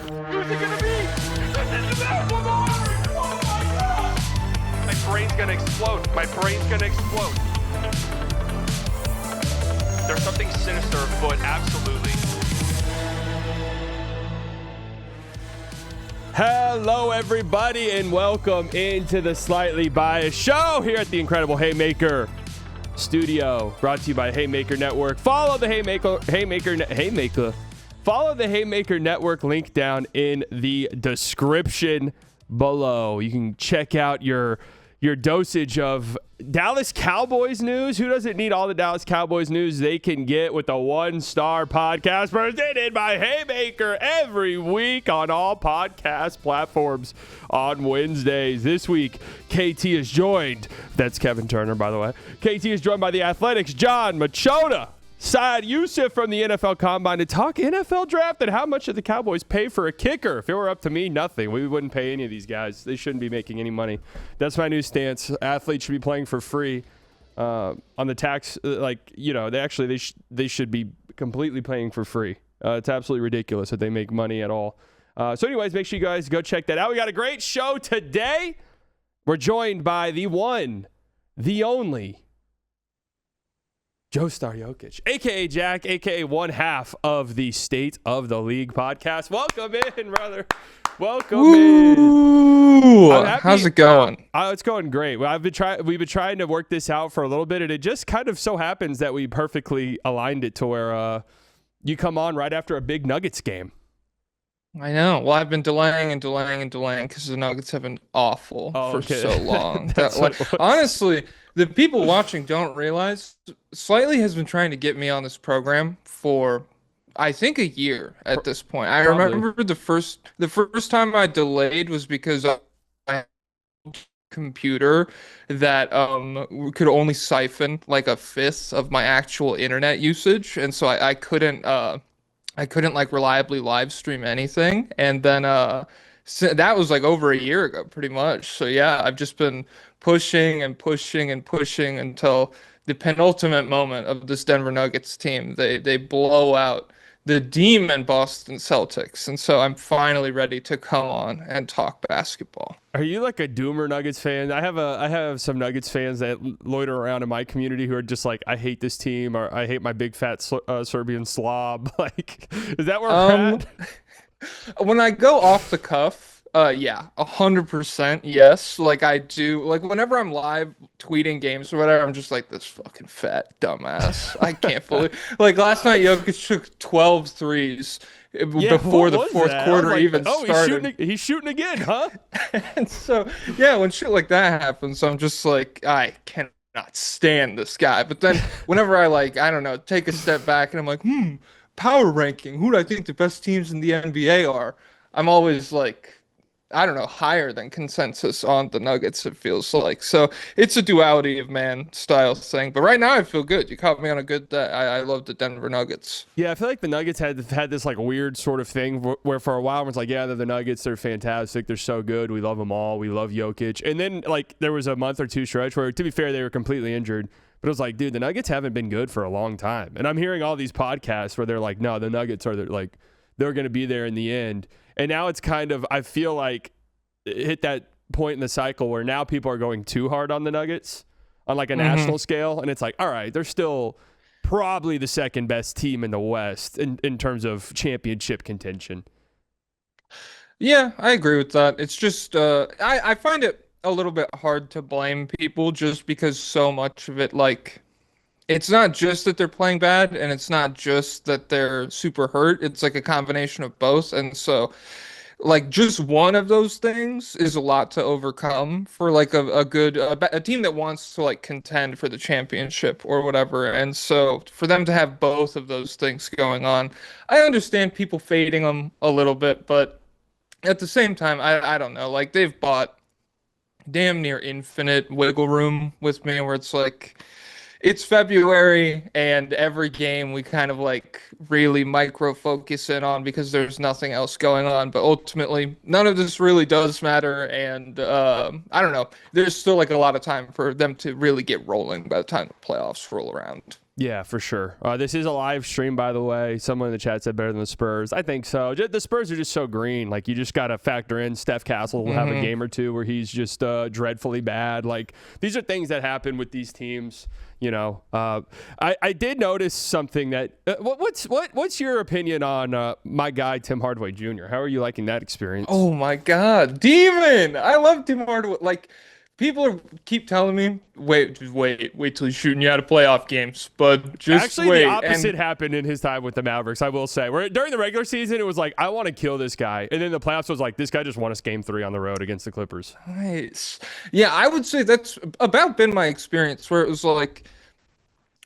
Who's it gonna be? This is Lamar! Oh my God! My brain's gonna explode. My brain's gonna explode. There's something sinister afoot, absolutely. Hello, everybody, and welcome into the Slightly Biased Show here at the incredible Haymaker Studio, brought to you by Haymaker Network. Follow the Follow the Haymaker Network link down in the description below. You can check out your dosage of Dallas Cowboys news. Who doesn't need all the Dallas Cowboys news they can get with the one-star podcast presented by Haymaker every week on all podcast platforms on Wednesdays. This week, KT is joined. That's Kevin Turner, by the way. KT is joined by the Athletics' John Machota. Saad Youssef from the NFL Combine to talk NFL draft and how much did the Cowboys pay for a kicker. If it were up to me, nothing. We wouldn't pay any of these guys. They shouldn't be making any money. That's my new stance. Athletes should be playing for free on the tax. They should be completely playing for free. It's absolutely ridiculous that they make money at all. So anyways, make sure you guys go check that out. We got a great show today. We're joined by the one, the only, Joe Star Jokic, a.k.a. Jack, a.k.a. one half of the State of the League podcast. Welcome in, brother. Welcome in. How's it going? It's going great. We've been trying to work this out for a little bit, and it just kind of so happens that we perfectly aligned it to where you come on right after a big Nuggets game. I know. Well, I've been delaying because the Nuggets have been awful for so long. Honestly, the people watching don't realize Slightly has been trying to get me on this program for, I think, a year at this point. I remember the first time I delayed was because I had a computer that could only siphon like a fifth of my actual internet usage, and so I couldn't like reliably live stream anything. And then so that was like over a year ago, pretty much. So yeah, I've just been pushing until the penultimate moment of this Denver Nuggets team. They blow out the demon Boston Celtics, and so I'm finally ready to come on and talk basketball. Are you like a doomer Nuggets fan? I have some Nuggets fans that loiter around in my community who are just like, I hate this team, or I hate my big fat Serbian slob. Like, is that where we're at? When I go off the cuff, yeah, 100% yes. Like I do, like whenever I'm live tweeting games or whatever, I'm just like, this fucking fat dumbass. I can't believe. Like last night, Jokic took 12 threes before the fourth quarter even started. He's shooting again, huh? And so, yeah, when shit like that happens, I'm just like, I cannot stand this guy. But then whenever I take a step back and I'm like, power ranking, who do I think the best teams in the NBA are? I'm always like, I don't know, higher than consensus on the Nuggets, it feels like. So it's a duality of man style thing. But right now I feel good. You caught me on a good day. I love the Denver Nuggets. Yeah, I feel like the Nuggets had this like weird sort of thing where for a while it's like, yeah, they're the Nuggets. They're fantastic. They're so good. We love them all. We love Jokic. And then like there was a month or two stretch where, to be fair, they were completely injured. But it was like, dude, the Nuggets haven't been good for a long time. And I'm hearing all these podcasts where they're like, no, the Nuggets are like, they're going to be there in the end. And now it's kind of, I feel like it hit that point in the cycle where now people are going too hard on the Nuggets on like a national scale. And it's like, all right, they're still probably the second best team in the West in terms of championship contention. Yeah, I agree with that. It's just, I find it a little bit hard to blame people just because so much of it, like, it's not just that they're playing bad and it's not just that they're super hurt. It's like a combination of both. And so, like, just one of those things is a lot to overcome for like a team that wants to like contend for the championship or whatever. And so for them to have both of those things going on, I understand people fading them a little bit, but at the same time, I don't know, like they've bought damn near infinite wiggle room with me where it's like, it's February and every game we kind of like really micro focus in on because there's nothing else going on. But ultimately, none of this really does matter. And I don't know. There's still like a lot of time for them to really get rolling by the time the playoffs roll around. Yeah, for sure. This is a live stream, by the way. Someone in the chat said better than the Spurs. I think so. The Spurs are just so green. Like, you just got to factor in Steph Castle will have a game or two where he's just dreadfully bad. Like, these are things that happen with these teams. You know, I did notice something that what's your opinion on my guy Tim Hardaway Jr.? How are you liking that experience? Oh my God, Demon! I love Tim Hardaway. Like, people keep telling me, wait till he's shooting you out of playoff games, but just actually wait. The opposite happened in his time with the Mavericks. I will say, where during the regular season it was like, I want to kill this guy, and then the playoffs was like, this guy just won us game 3 on the road against the Clippers. Nice. Yeah, I would say that's about been my experience, where it was like,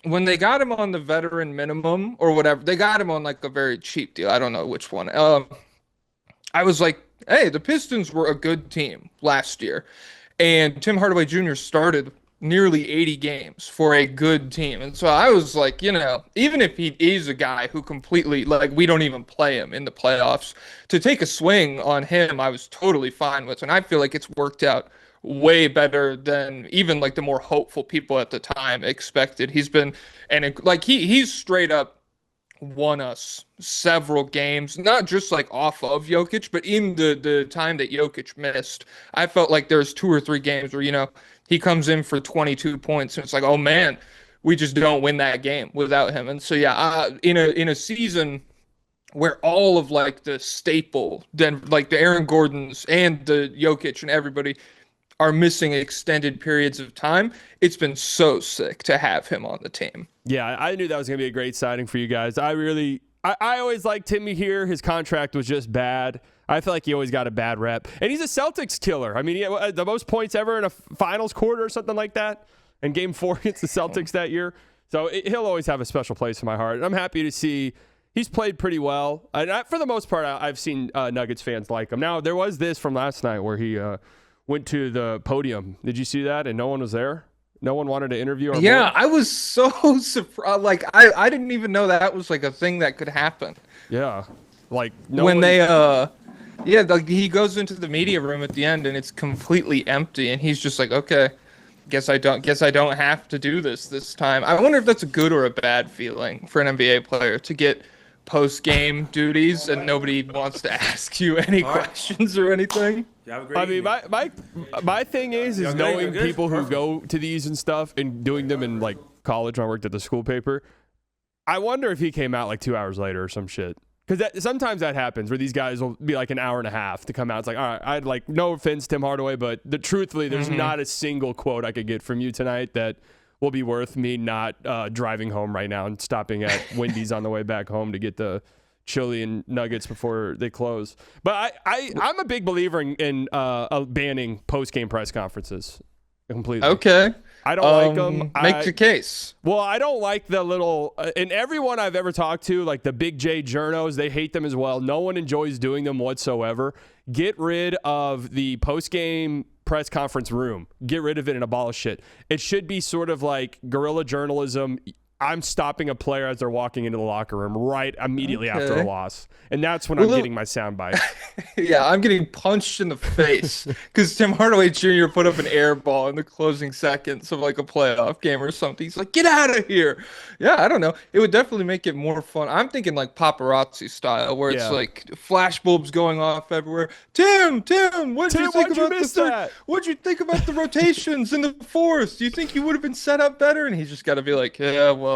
when they got him on the veteran minimum or whatever, they got him on like a very cheap deal. I don't know which one. I was like, hey, the Pistons were a good team last year. And Tim Hardaway Jr. started nearly 80 games for a good team. And so I was like, you know, even if he is a guy who completely, like, we don't even play him in the playoffs, to take a swing on him, I was totally fine with. And I feel like it's worked out way better than even like the more hopeful people at the time expected. He's been, and like he's straight up won us several games, not just like off of Jokic, but in the time that Jokic missed, I felt like there's 2 or 3 games where, you know, he comes in for 22 points and it's like, oh man, we just don't win that game without him. And so yeah, in a season where all of like the staple, then like the Aaron Gordons and the Jokic and everybody are missing extended periods of time, it's been so sick to have him on the team. Yeah, I knew that was going to be a great signing for you guys. I always liked Timmy here. His contract was just bad. I feel like he always got a bad rep. And he's a Celtics killer. I mean, he had the most points ever in a finals quarter or something like that in Game 4 against the Celtics that year. So he'll always have a special place in my heart. And I'm happy to see he's played pretty well. And for the most part, I've seen Nuggets fans like him. Now, there was this from last night where he went to the podium. Did you see that? And no one was there? No one wanted to interview our boy? I was so surprised. Like, I didn't even know that was like a thing that could happen. Yeah. Like, like he goes into the media room at the end and it's completely empty and he's just like, okay, guess I don't have to do this time. I wonder if that's a good or a bad feeling for an NBA player to get post-game duties and nobody wants to ask you any questions or anything. I mean, my thing is knowing people who go to these and stuff and doing them in like college when I worked at the school paper. I wonder if he came out like 2 hours later or some shit. Because sometimes that happens where these guys will be like an hour and a half to come out. It's like, all right, I'd like, no offense, Tim Hardaway, but truthfully, there's not a single quote I could get from you tonight that will be worth me not driving home right now and stopping at Wendy's on the way back home to get the chili and nuggets before they close. But I'm a big believer in banning post-game press conferences completely. Okay. I don't like them. Make the case. Well, I don't like the little and everyone I've ever talked to, like the Big J journos, they hate them as well. No one enjoys doing them whatsoever. Get rid of the post-game press conference room. Get rid of it and abolish it. It should be sort of like guerrilla journalism. I'm stopping a player as they're walking into the locker room right immediately after a loss. And that's when I'm getting my soundbite. Yeah, I'm getting punched in the face because Tim Hardaway Jr. put up an air ball in the closing seconds of like a playoff game or something. He's like, get out of here. Yeah, I don't know. It would definitely make it more fun. I'm thinking like paparazzi style where it's like flash bulbs going off everywhere. Tim, what'd you think about what'd you think about the rotations in the fourth? Do you think you would have been set up better? And he's just got to be like, yeah, well,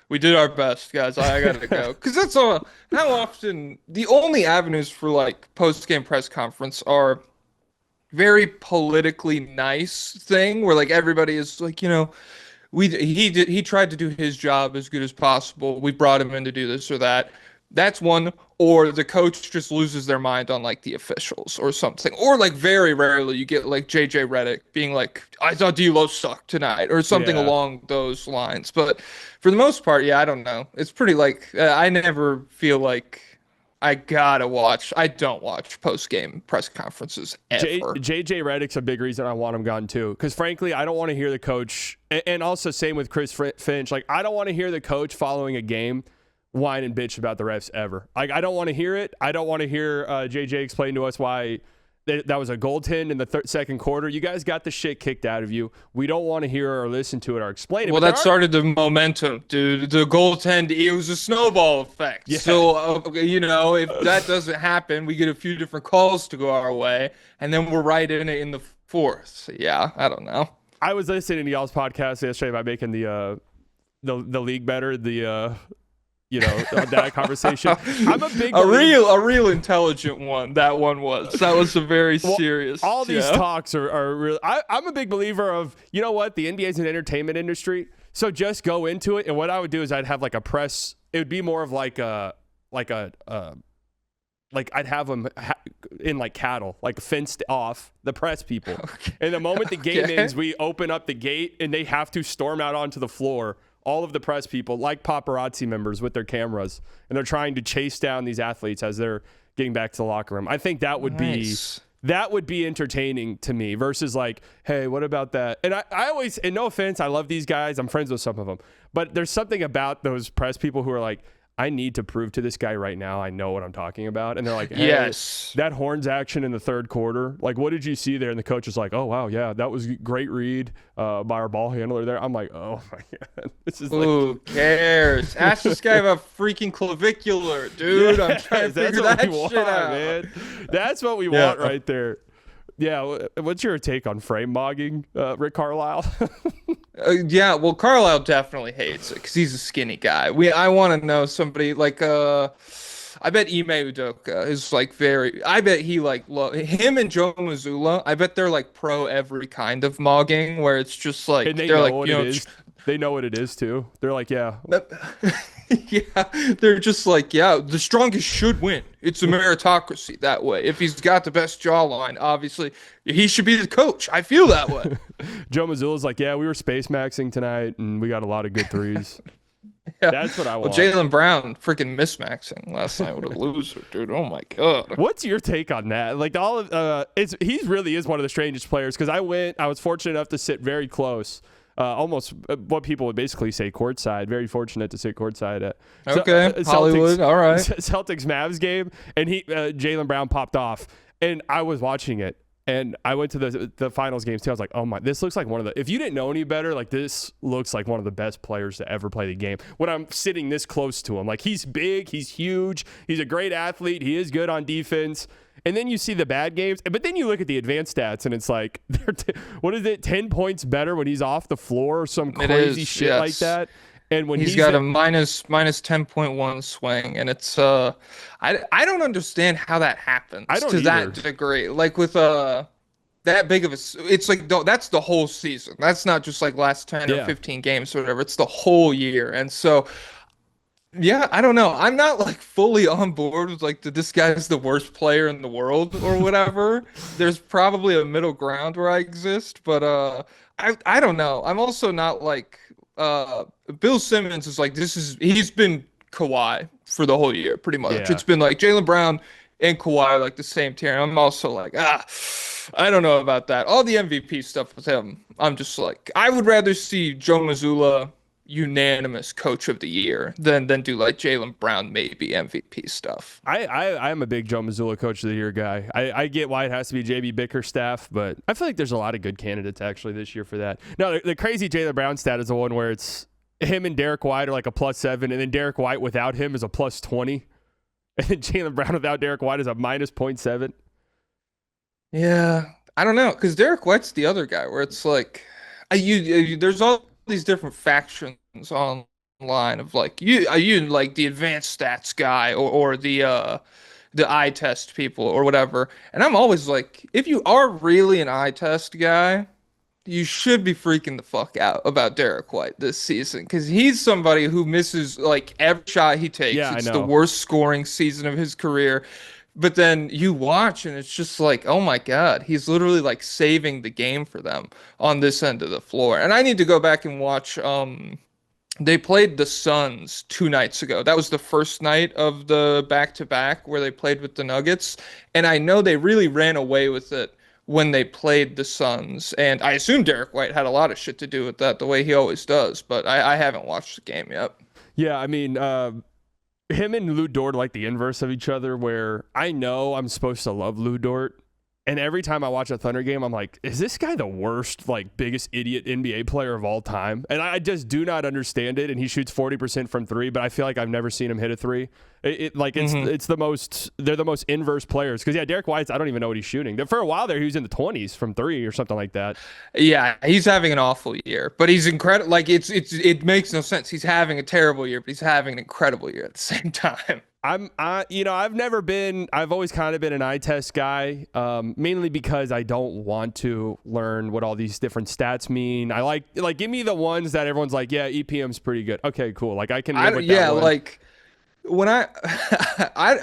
we did our best, guys. I gotta go. Because that's all. How often the only avenues for like post-game press conference are very politically nice thing where like everybody is like, you know, he tried to do his job as good as possible. We brought him in to do this or that. That's one. Or the coach just loses their mind on like the officials or something. Or like very rarely you get like JJ Redick being like, I thought D'Lo sucked tonight or something along those lines. But for the most part, I don't know. It's pretty like I never feel like I gotta watch. I don't watch post-game press conferences ever. JJ Redick's a big reason I want him gone too. Because frankly, I don't want to hear the coach. And also same with Chris Finch. Like I don't want to hear the coach following a game whine and bitch about the refs ever. Like I don't want to hear it. I don't want to hear JJ explain to us why that was a goaltend in the second quarter. You guys got the shit kicked out of you. We don't want to hear or listen to it or explain it. Well, that started the momentum, dude. The goaltend, it was a snowball effect. Yeah. So, if that doesn't happen, we get a few different calls to go our way, and then we're right in it in the fourth. So, yeah, I don't know. I was listening to y'all's podcast yesterday about making the league better. That conversation. I'm a big real intelligent one. That was a very serious. All these talks are real. I'm a big believer of, you know what, the NBA is an entertainment industry, so just go into it. And what I would do is I'd have like a press. It would be more of like I'd have them in like cattle, like fenced off the press people. Okay. And the moment the game ends, we open up the gate and they have to storm out onto the floor. All of the press people, like paparazzi members with their cameras, and they're trying to chase down these athletes as they're getting back to the locker room. I think that would be entertaining to me versus like, hey, what about that? And I always, and no offense, I love these guys. I'm friends with some of them, but there's something about those press people who are like, I need to prove to this guy right now I know what I'm talking about. And they're like, hey, yes, that horns action in the third quarter, like, what did you see there? And the coach is like, oh, wow, yeah, that was a great read by our ball handler there. I'm like, oh, my God. This is who cares? Ask this guy about freaking clavicular, dude. I'm trying to figure that shit out. Man. That's what we want right there. Yeah, what's your take on frame mogging, Rick Carlisle? Yeah, well, Carlisle definitely hates it because he's a skinny guy. I want to know somebody like I bet Ime Udoka is like I bet he like him and Joe Mazzulla. I bet they're like pro every kind of mogging where it's just like and they're like what it is. They know what it is too. They're like, yeah. Yeah, they're just like, yeah, the strongest should win. It's a meritocracy that way. If he's got the best jawline, obviously, he should be the coach. I feel that way. Joe Mazzulla's like, yeah, we were space maxing tonight, and we got a lot of good threes. Yeah. That's what I want. Well, Jaylen Brown freaking mismaxing last night with a loser, dude. Oh, my God. What's your take on that? Like, he really is one of the strangest players because I was fortunate enough to sit very close. Almost what people would basically say courtside. Very fortunate to sit courtside at Hollywood. All right. Celtics Mavs game, and Jaylen Brown popped off, and I was watching it, and I went to the finals games too. I was like, oh my, this looks like one of the. If you didn't know any better, like this looks like one of the best players to ever play the game. When I'm sitting this close to him, like he's big, he's huge, he's a great athlete, he is good on defense. And then you see the bad games, but then you look at the advanced stats, and it's like, what is it, 10 points better when he's off the floor or some crazy shit like that? And when he's got a minus 10.1 swing, and it's I don't understand how that happens to that degree. Like with that big of a, it's like that's the whole season. That's not just like last 10 or 15 games or whatever. It's the whole year, and so. Yeah, I don't know. I'm not like fully on board with like this guy's the worst player in the world or whatever. There's probably a middle ground where I exist, but I don't know. I'm also not like Bill Simmons is like he's been Kawhi for the whole year pretty much. Yeah. It's been like Jaylen Brown and Kawhi are like the same tier. I'm also like I don't know about that. All the MVP stuff with him, I'm just like I would rather see Joe Mazzulla unanimous coach of the year than do like Jaylen Brown maybe MVP stuff. I'm a big Joe Mazzulla coach of the year guy. I get why it has to be JB Bickerstaff, but I feel like there's a lot of good candidates actually this year for that. No, the crazy Jaylen Brown stat is the one where it's him and Derek White are like a +7, and then Derek White without him is a +20, and then Jaylen Brown without Derek White is a -0.7. Yeah, I don't know, because Derek White's the other guy where it's like there's all these different factions online of like are you like the advanced stats guy or the eye test people or whatever, and I'm always like, if you are really an eye test guy, you should be freaking the fuck out about Derek White this season because he's somebody who misses like every shot he takes. It's the worst scoring season of his career. But then you watch and it's just like, oh my God, he's literally like saving the game for them on this end of the floor. And I need to go back and watch. They played the Suns 2 nights ago. That was the first night of the back-to-back where they played with the Nuggets. And I know they really ran away with it when they played the Suns. And I assume Derek White had a lot of shit to do with that, the way he always does. But I haven't watched the game yet. Yeah, I mean, him and Lou Dort are like the inverse of each other, where I know I'm supposed to love Lou Dort, And every time I watch a Thunder game, I'm like, is this guy the worst, like, biggest idiot NBA player of all time? And I just do not understand it. And he shoots 40% from three, but I feel like I've never seen him hit a three. It's the most, they're the most inverse players. Because, yeah, Derek White's, I don't even know what he's shooting. For a while there, he was in the 20s from three or something like that. Yeah, he's having an awful year, but he's incredible. Like it makes no sense. He's having a terrible year, but he's having an incredible year at the same time. I've always kind of been an eye test guy, mainly because I don't want to learn what all these different stats mean. I like give me the ones that everyone's like, yeah, EPM's pretty good. Okay, cool. Like I can live with that one. Like when I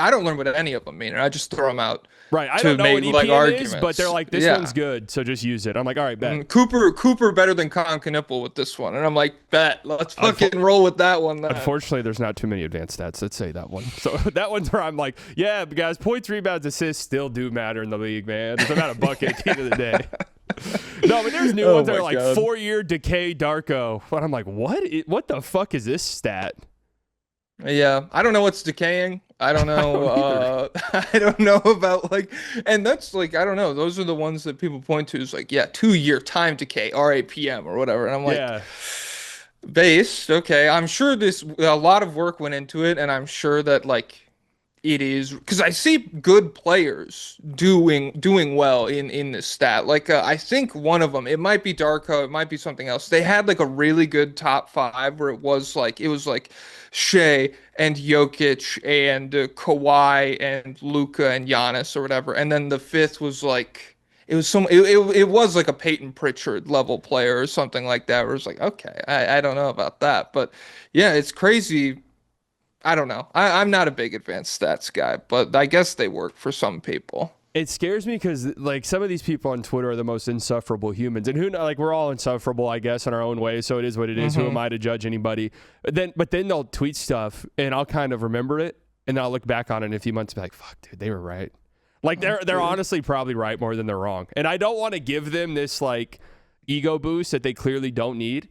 don't learn what any of them mean, I just throw them out. Right, I don't know what EPM arguments. is, but they're like, this one's good, so just use it. I'm like, all right, bet. Cooper better than Con Knipple with this one, and I'm like, bet. Let's fucking roll with that one. Then. Unfortunately, there's not too many advanced stats that say that one. So that one's where I'm like, yeah, guys, points, rebounds, assists still do matter in the league, man. It's about a bucket at the end of the day. No, but there's new ones that are like 4-year decay Darko. But I'm like, what the fuck is this stat? Yeah, I don't know what's decaying. I don't know. I don't know about and that's like, I don't know. Those are the ones that people point to as like, yeah, 2-year time decay, RAPM or whatever. And I'm like, yeah. Based, okay. I'm sure a lot of work went into it, and I'm sure that like it is because I see good players doing well in this stat. Like I think one of them, it might be Darko, it might be something else. They had like a really good top 5 where it was like Shea and Jokic and Kawhi and Luka and Giannis or whatever, and then the 5th was like it was like a Peyton Pritchard level player or something like that. Where it was like, okay, I don't know about that, but yeah, it's crazy. I don't know. I'm not a big advanced stats guy, but I guess they work for some people. It scares me because like some of these people on Twitter are the most insufferable humans, and we're all insufferable, I guess, in our own way. So it is what it is. Mm-hmm. Who am I to judge anybody? But then they'll tweet stuff, and I'll kind of remember it, and then I'll look back on it in a few months and be like, "Fuck, dude, they were right." Like they're honestly probably right more than they're wrong, and I don't want to give them this like ego boost that they clearly don't need.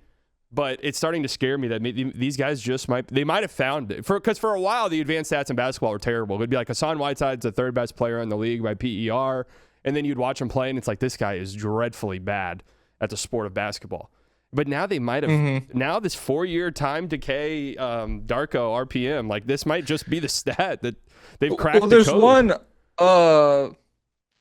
But it's starting to scare me that these guys might have found it. Because for a while, the advanced stats in basketball were terrible. It would be like Hassan Whiteside's the 3rd best player in the league by PER. And then you'd watch him play, and it's like, this guy is dreadfully bad at the sport of basketball. But now they might have, now this 4-year time decay Darko RPM, like this might just be the stat that they've cracked the code. There's one,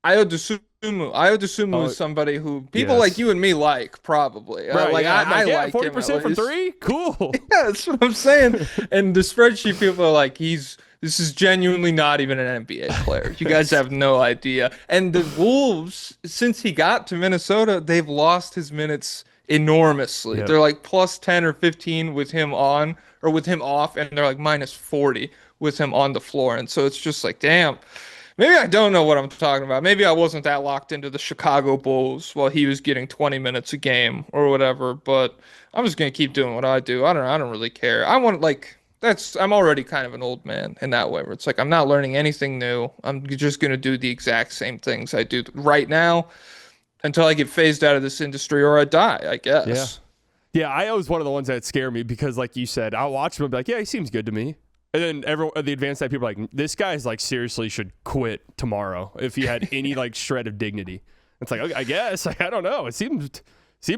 Ayodosumu is somebody who people like you and me like, probably. Right, I like like 40% from 3? Cool. Yeah, that's what I'm saying. And the spreadsheet people are like, this is genuinely not even an NBA player. You guys have no idea. And the Wolves, since he got to Minnesota, they've lost his minutes enormously. Yep. They're like plus 10 or 15 with him on, or with him off, and they're like minus 40 with him on the floor. And so it's just like, damn. Maybe I don't know what I'm talking about. Maybe I wasn't that locked into the Chicago Bulls while he was getting 20 minutes a game or whatever, but I'm just going to keep doing what I do. I don't really care. I'm already kind of an old man in that way, where it's like I'm not learning anything new. I'm just going to do the exact same things I do right now until I get phased out of this industry or I die, I guess. Yeah, Io is one of the ones that scare me because like you said, I'll watch him and be like, yeah, he seems good to me. And then the advanced side people are like, this guy's like seriously should quit tomorrow if he had any like shred of dignity. It's like, okay, I guess, I don't know. It seemed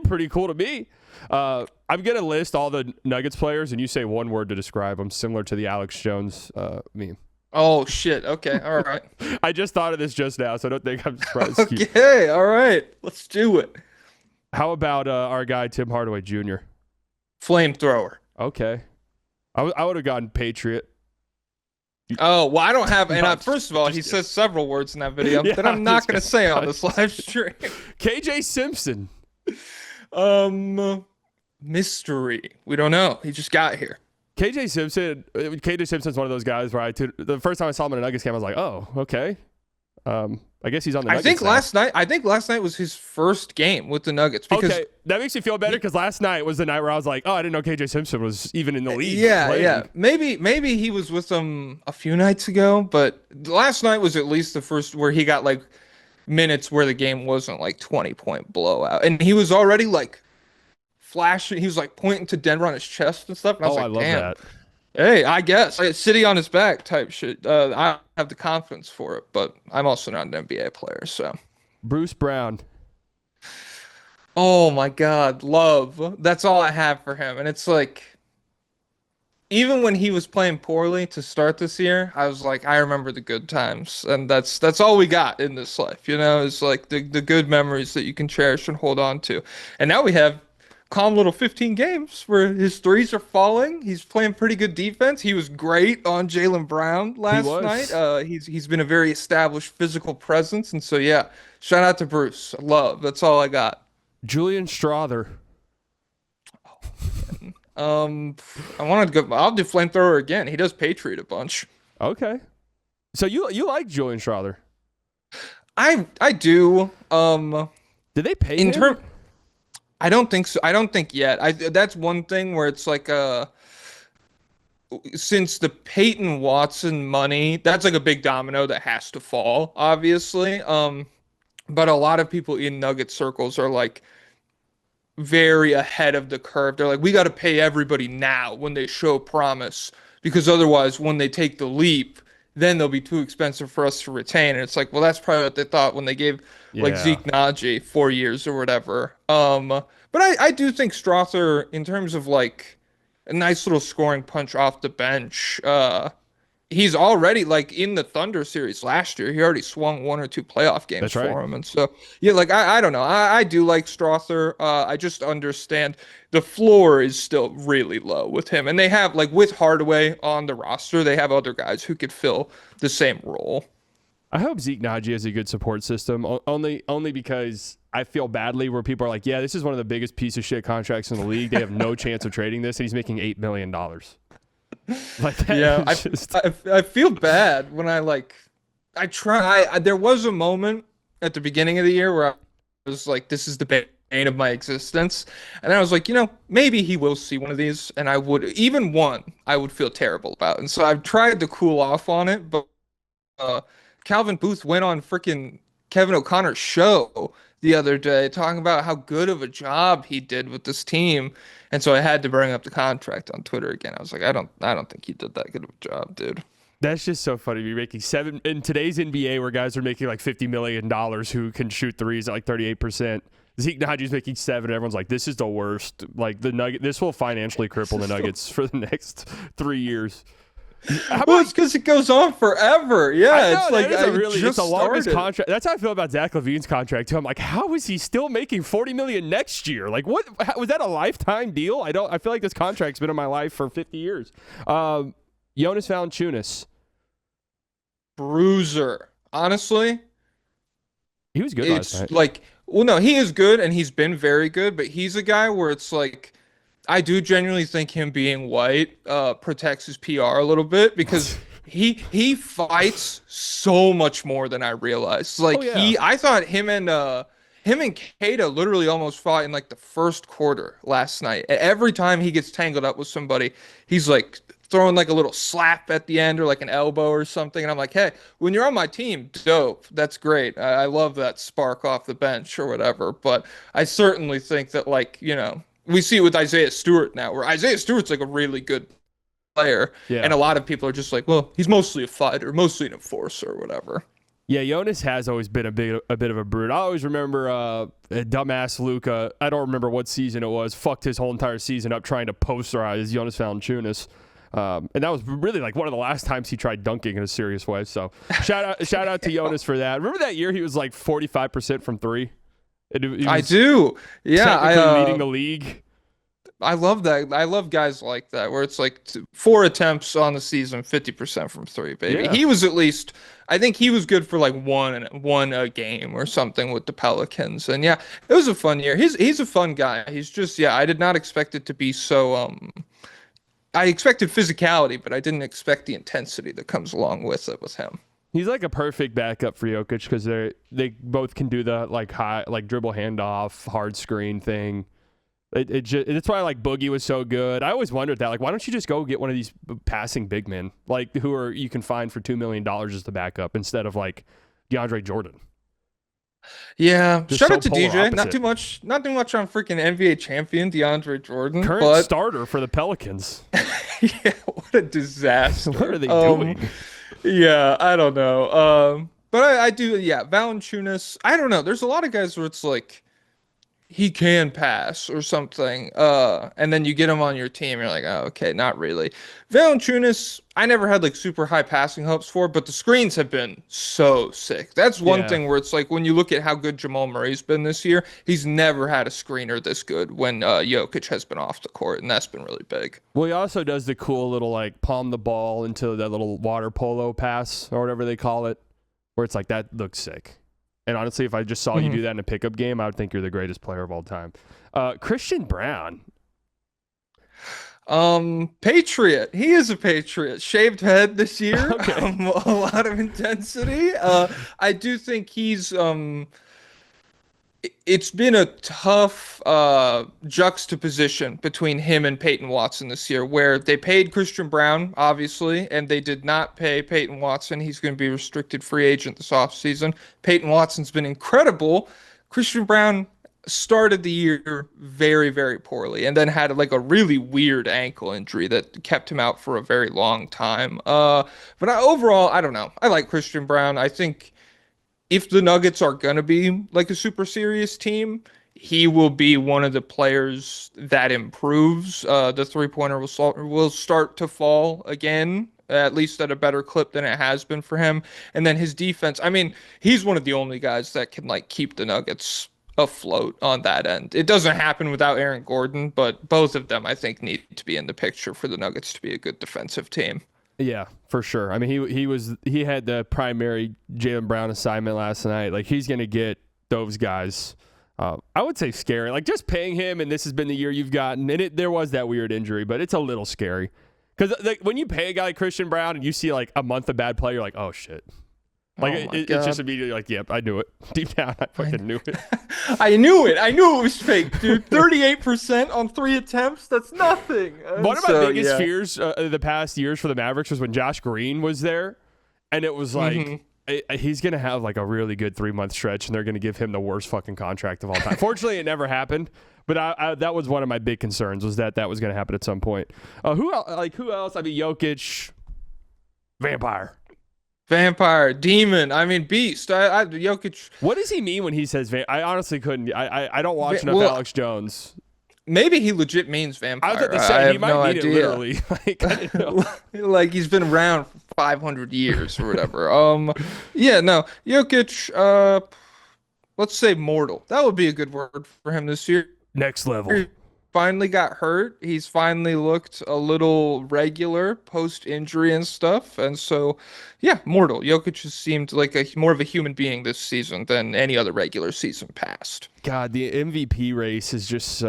pretty cool to me. I'm going to list all the Nuggets players and you say one word to describe them, similar to the Alex Jones meme. Oh, shit. Okay. All right. I just thought of this just now, so I don't think I'm surprised. Okay. All right. Let's do it. How about our guy, Tim Hardaway Jr.? Flamethrower. Okay. I would have gotten Patriot. Oh, well, I don't have, and first of all, he says several words in that video that I'm not going to say on this live stream. KJ Simpson. Mystery. We don't know. He just got here. KJ Simpson's one of those guys where the first time I saw him in a Nuggets game, I was like, oh, okay. I guess he's on the Nuggets. I think last night was his first game with the Nuggets. Okay, that makes me feel better because last night was the night where I was like, oh, I didn't know KJ Simpson was even in the league. Yeah. Maybe he was with them a few nights ago, but last night was at least the first where he got like minutes where the game wasn't like 20-point blowout, and he was already like flashing. He was like pointing to Denver on his chest and stuff. And I was like, I love damn. that. Hey, I guess city on his back type shit. I have the confidence for it, but I'm also not an NBA player, so Bruce Brown. Oh my God, love. That's all I have for him. And it's like, even when he was playing poorly to start this year, I was like, I remember the good times, and that's all we got in this life, you know. It's like the good memories that you can cherish and hold on to. And now we have calm little 15 games where his threes are falling. He's playing pretty good defense. He was great on Jaylen Brown last night. He's been a very established physical presence, and so yeah, shout out to Bruce. Love. That's all I got. Julian Strother. I wanted to go. I'll do flamethrower again. He does Patriot a bunch. Okay. So you like Julian Strother? I do. Did they pay In him? term, I don't think so. I don't think yet. That's one thing where it's like since the Peyton Watson money, that's like a big domino that has to fall, obviously. But a lot of people in Nugget circles are like very ahead of the curve. They're like, we got to pay everybody now when they show promise, because otherwise, when they take the leap, then they'll be too expensive for us to retain. And it's like, well, that's probably what they thought when they gave like Zeke Naji 4 years or whatever. But I do think Strother, in terms of like a nice little scoring punch off the bench, he's already like in the Thunder series last year. He already swung 1 or 2 playoff games for him. And so, yeah, like, I don't know. I do like Strother. I just understand the floor is still really low with him. And they have, like, with Hardaway on the roster, they have other guys who could fill the same role. I hope Zeke Naji has a good support system, only because I feel badly where people are like, yeah, this is one of the biggest piece of shit contracts in the league. They have no chance of trading this, and he's making $8 million. Like that. Yeah, I feel bad when I try. There was a moment at the beginning of the year where I was like, this is the bane of my existence. And I was like, maybe he will see one of these, and I would, even one, I would feel terrible about. And so I've tried to cool off on it, but Calvin Booth went on freaking Kevin O'Connor's show the other day talking about how good of a job he did with this team. And so I had to bring up the contract on Twitter again. I was like, I don't think he did that good of a job, dude. That's just so funny. You're making $7 in today's NBA, where guys are making like $50 million who can shoot threes at like 38%. Zeke Naji's making $7. Everyone's like, this is the worst. Like this will financially cripple the Nuggets for the next 3 years. Well, it's because it goes on forever. Yeah, it's like it's the longest contract. That's how I feel about Zach LaVine's contract too. I'm like, how is he still making $40 million next year? Like, what was that, a lifetime deal? I feel like this contract's been in my life for 50 years. Jonas Valanciunas, bruiser. Honestly, he was good last night. Like, well, no, he is good, and he's been very good. But he's a guy where it's like, I do genuinely think him being white protects his PR a little bit, because he fights so much more than I realized. Like, I thought him and Keita literally almost fought in like the first quarter last night. Every time he gets tangled up with somebody, he's like throwing like a little slap at the end or like an elbow or something. And I'm like, hey, when you're on my team, dope. That's great. I love that spark off the bench or whatever. But I certainly think that, like, we see it with Isaiah Stewart now, where Isaiah Stewart's like a really good player. Yeah. And a lot of people are just like, well, he's mostly a fighter, mostly an enforcer or whatever. Yeah, Jonas has always been a bit of a brute. I always remember dumbass Luka, I don't remember what season it was, fucked his whole entire season up trying to posterize Jonas Valanciunas. And that was really like one of the last times he tried dunking in a serious way. So shout out to Jonas for that. Remember that year he was like 45% from three? I do. Yeah, leading the league. I love that. I love guys like that, where it's like 4 attempts on the season, 50% from three, baby. Yeah. He was at least, I think he was good for like one a game or something with the Pelicans. And yeah, it was a fun year. He's a fun guy. He's just, I did not expect it to be so, I expected physicality, but I didn't expect the intensity that comes along with it with him. He's like a perfect backup for Jokic, because they both can do the like dribble handoff, hard screen thing. That's why like Boogie was so good. I always wondered that, like, why don't you just go get one of these passing big men, like you can find for $2 million as the backup, instead of like DeAndre Jordan. Yeah, just shout so out to DJ. opposite. Not too much on freaking NBA champion DeAndre Jordan, current starter for the Pelicans. Yeah, what a disaster. What are they doing? Yeah, I don't know. But I do, yeah, Valanciunas, I don't know. There's a lot of guys where it's like he can pass or something. And then you get him on your team, you're like, oh, okay, not really. Valanciunas, I never had like super high passing hopes for, but the screens have been so sick. That's one Yeah. thing where it's like when you look at how good Jamal Murray's been this year, he's never had a screener this good when Jokic has been off the court, and that's been really big. Well, he also does the cool little like palm the ball into that little water polo pass or whatever they call it, where it's like that looks sick. And honestly, if I just saw you do that in a pickup game, I would think you're the greatest player of all time. Christian Brown. Patriot. He is a Patriot. Shaved head this year. Okay. A lot of intensity. I do think he's it's been a tough juxtaposition between him and Peyton Watson this year, where they paid Christian Brown, obviously, and they did not pay Peyton Watson. He's going to be a restricted free agent this offseason. Peyton Watson's been incredible. Christian Brown started the year very, very poorly and then had like a really weird ankle injury that kept him out for a very long time. Overall, I don't know. I like Christian Brown. I think if the Nuggets are going to be like a super serious team, he will be one of the players that improves. The three-pointer will start to fall again, at least at a better clip than it has been for him. And then his defense, I mean, he's one of the only guys that can like keep the Nuggets afloat on that end. It doesn't happen without Aaron Gordon, but both of them I think need to be in the picture for the Nuggets to be a good defensive team. Yeah, for sure. I mean, he had the primary Jaylen Brown assignment last night. Like he's gonna get those guys. I would say scary. Like just paying him, and this has been the year you've gotten. And there was that weird injury, but it's a little scary because like when you pay a guy like Christian Brown and you see like a month of bad play, you're like, oh shit. Like it's just immediately like, yep, I knew it. Deep down, I fucking knew it. I knew it. I knew it was fake, dude. 38% on 3 attempts. That's nothing. One of my biggest fears the past years for the Mavericks was when Josh Green was there, and it was like he's gonna have like a really good 3-month stretch, and they're gonna give him the worst fucking contract of all time. Fortunately, it never happened. But that was one of my big concerns was that was gonna happen at some point. Who else? I mean, Jokic, vampire. Vampire, demon, I mean, beast. Jokic. What does he mean when he says I honestly couldn't. I don't watch enough Alex Jones. Maybe he legit means vampire. I was about to say, he might no mean idea. it literally. Like, I didn't know. Like he's been around for 500 years or whatever. Yeah, no. Jokic, let's say mortal. That would be a good word for him this year. Next level. Finally got hurt. He's finally looked a little regular post-injury and stuff. And so, yeah, mortal. Jokic has seemed like more of a human being this season than any other regular season past. God, the MVP race is just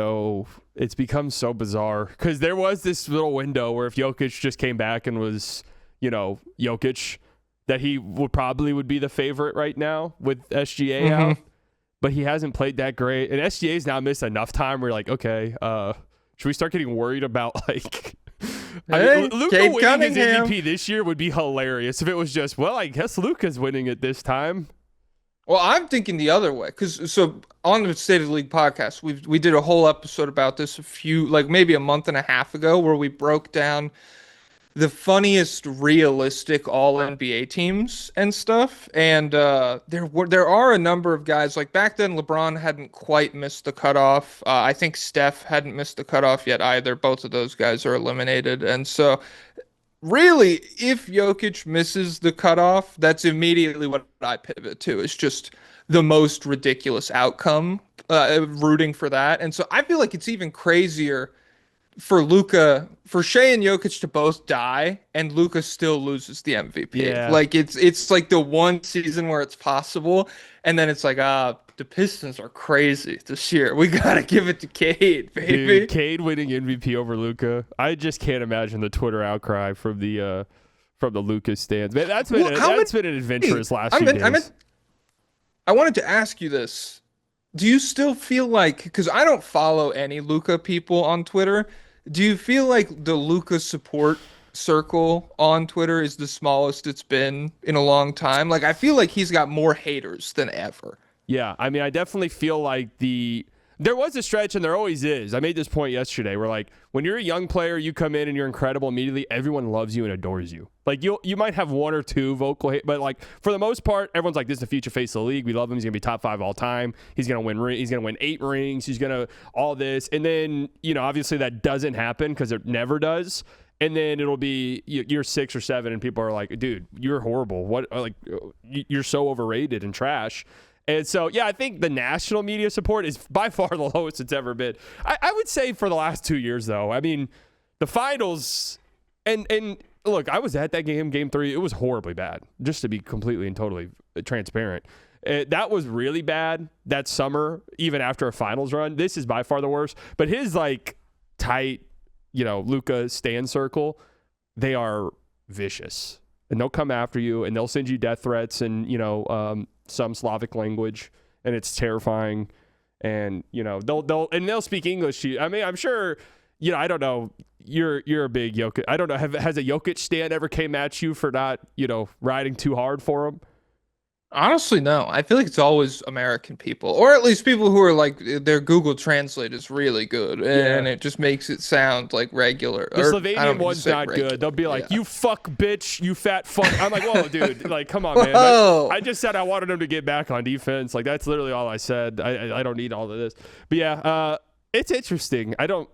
it's become so bizarre. Because there was this little window where if Jokic just came back and was, Jokic, that he would be the favorite right now with SGA out. But he hasn't played that great. And SGA's now missed enough time where you're like, okay, should we start getting worried about like Luka winning his MVP this year would be hilarious if it was just, well, I guess Luka's winning it this time. Well, I'm thinking the other way so on the State of the League podcast, we did a whole episode about this maybe a month and a half ago where we broke down the funniest realistic all NBA teams and stuff. And there are a number of guys like back then LeBron hadn't quite missed the cutoff. I think Steph hadn't missed the cutoff yet either. Both of those guys are eliminated. And so really, if Jokic misses the cutoff, that's immediately what I pivot to. It's just the most ridiculous outcome, rooting for that. And so I feel like it's even crazier for Luka, for Shea and Jokic to both die, and Luka still loses the MVP. Yeah. Like it's like the one season where it's possible, and then it's like the Pistons are crazy this year. We gotta give it to Cade, baby. Dude, Cade winning MVP over Luka. I just can't imagine the Twitter outcry from the Luka stands. Man, that's been an adventurous last few days. I wanted to ask you this. Do you still feel like, because I don't follow any Luka people on Twitter, do you feel like the Luka support circle on Twitter is the smallest it's been in a long time? Like, I feel like he's got more haters than ever. Yeah, I mean, I definitely feel like There was a stretch, and there always is. I made this point yesterday where, like, when you're a young player, you come in and you're incredible immediately, everyone loves you and adores you. Like, you might have one or two vocal hate, but, like, for the most part, everyone's like, this is the future face of the league. We love him. He's going to be top 5 all time. He's going to win He's going to win 8 rings. He's going to all this. And then, obviously that doesn't happen because it never does. And then it'll be you're 6 or 7, and people are like, dude, you're horrible. What? Like, you're so overrated and trash. And so, yeah, I think the national media support is by far the lowest it's ever been. I would say for the last 2 years, though. I mean, the finals, and look, I was at that game 3. It was horribly bad, just to be completely and totally transparent. That was really bad that summer, even after a finals run. This is by far the worst. But his, like, tight, Luka stand circle, they are vicious. And they'll come after you, and they'll send you death threats and, some Slavic language, and it's terrifying. And they'll speak English to you. I mean, I'm sure, I don't know, you're a big Jokic. I don't know, has a Jokic stand ever came at you for not, riding too hard for him? Honestly, no. I feel like it's always American people, or at least people who are like their Google Translate is really good, and it just makes it sound like regular. The Slovenian one's not good. They'll be like, "You fuck bitch, you fat fuck." I'm like, "Whoa, dude! Like, come on, man." But I just said I wanted him to get back on defense. Like, that's literally all I said. I don't need all of this. But yeah, it's interesting. I don't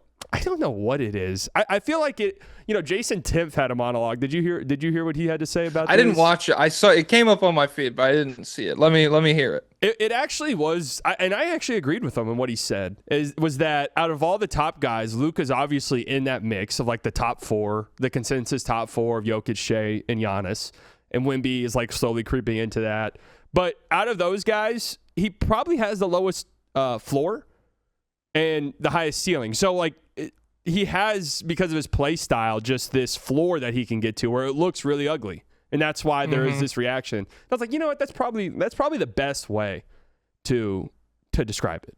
know what it is. I feel like it. Jason Timpf had a monologue. Did you hear what he had to say about this? I didn't watch it. I saw it came up on my feed, but I didn't see it. Let me hear it. It actually was, and I actually agreed with him in what he said. Was that out of all the top guys, Luka's obviously in that mix of like the top 4, the consensus top 4 of Jokic, Shea, and Giannis, and Wemby is like slowly creeping into that. But out of those guys, he probably has the lowest floor and the highest ceiling. So like. He has, because of his play style, just this floor that he can get to where it looks really ugly. And that's why there is this reaction. I was like, you know what? That's probably the best way to describe it.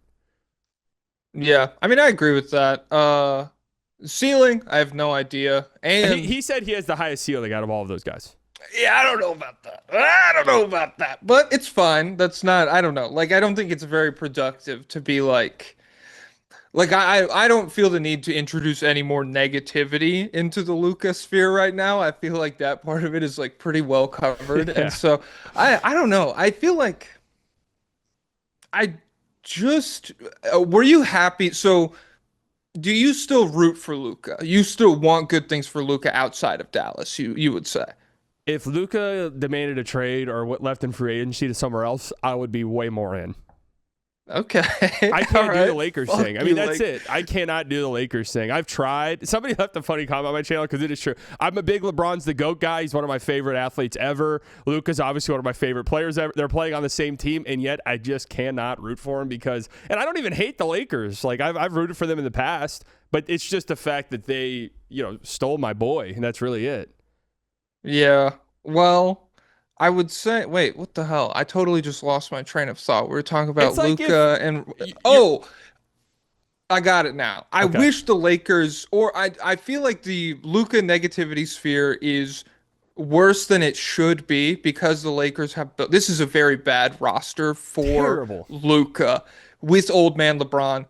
Yeah. I mean, I agree with that. Ceiling, I have no idea. And he said he has the highest ceiling out of all of those guys. Yeah, I don't know about that. But it's fine. That's not, I don't know. Like, I don't think it's very productive to be like I don't feel the need to introduce any more negativity into the Luka sphere right now. I feel like that part of it is like pretty well covered. Yeah. And so I don't know. I feel like were you happy? So do you still root for Luka? You still want good things for Luka outside of Dallas, you would say? If Luka demanded a trade or what left in free agency to somewhere else, I would be way more in. Okay. I can't do the Lakers thing. I mean, that's it. I cannot do the Lakers thing. I've tried. Somebody left a funny comment on my channel because it is true. I'm a big LeBron's the GOAT guy. He's one of my favorite athletes ever. Luka's obviously one of my favorite players ever. They're playing on the same team, and yet I just cannot root for him because – and I don't even hate the Lakers. Like, I've rooted for them in the past, but it's just the fact that they, stole my boy, and that's really it. Yeah. Well – I would say, wait, what the hell? I totally just lost my train of thought. We were talking about Luka and I got it now. I wish the Lakers, or I feel like the Luka negativity sphere is worse than it should be because the Lakers have built. This is a very bad roster for Luka with old man LeBron.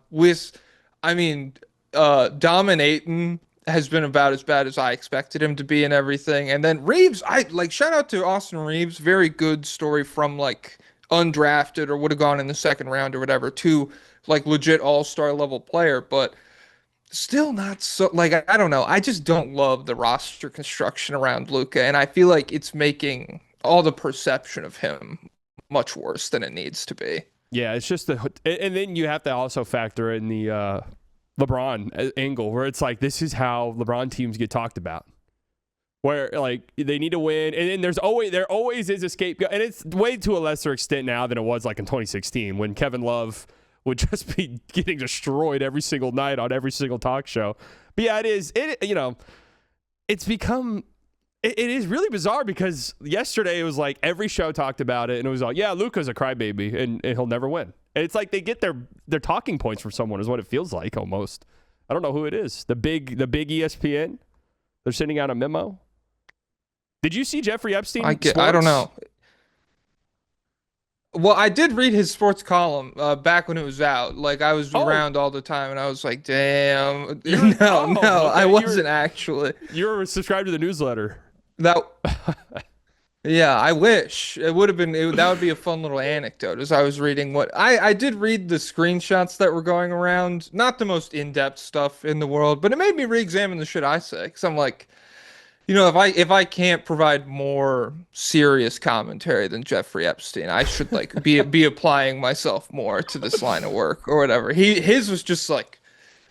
Dominating has been about as bad as I expected him to be and everything. And then Reeves, shout out to Austin Reeves. Very good story from like undrafted or would have gone in the second round or whatever to like legit all-star level player, but still not so like, I don't know. I just don't love the roster construction around Luka. And I feel like it's making all the perception of him much worse than it needs to be. Yeah. It's just and then you have to also factor in the, LeBron angle where it's like this is how LeBron teams get talked about where like they need to win and then there always is a scapegoat and it's way to a lesser extent now than it was like in 2016 when Kevin Love would just be getting destroyed every single night on every single talk show. But yeah, it's become it is really bizarre because yesterday it was like every show talked about it and it was like, yeah, Luka's a crybaby and he'll never win. And it's like they get their talking points from someone is what it feels like almost. I don't know who it is. The big ESPN. They're sending out a memo. Did you see Jeffrey Epstein? I don't know. Well, I did read his sports column back when it was out. Like I was Oh, around all the time, and I was like, "Damn, you're no, no, I okay. wasn't actually." You're subscribed to the newsletter. That, yeah, I wish it would have been. That would be a fun little anecdote. As I was reading what I did read the screenshots that were going around. Not the most in-depth stuff in the world, but it made me re-examine the shit I say. Because I'm like, if I can't provide more serious commentary than Jeffrey Epstein, I should like be applying myself more to this line of work or whatever. His was just like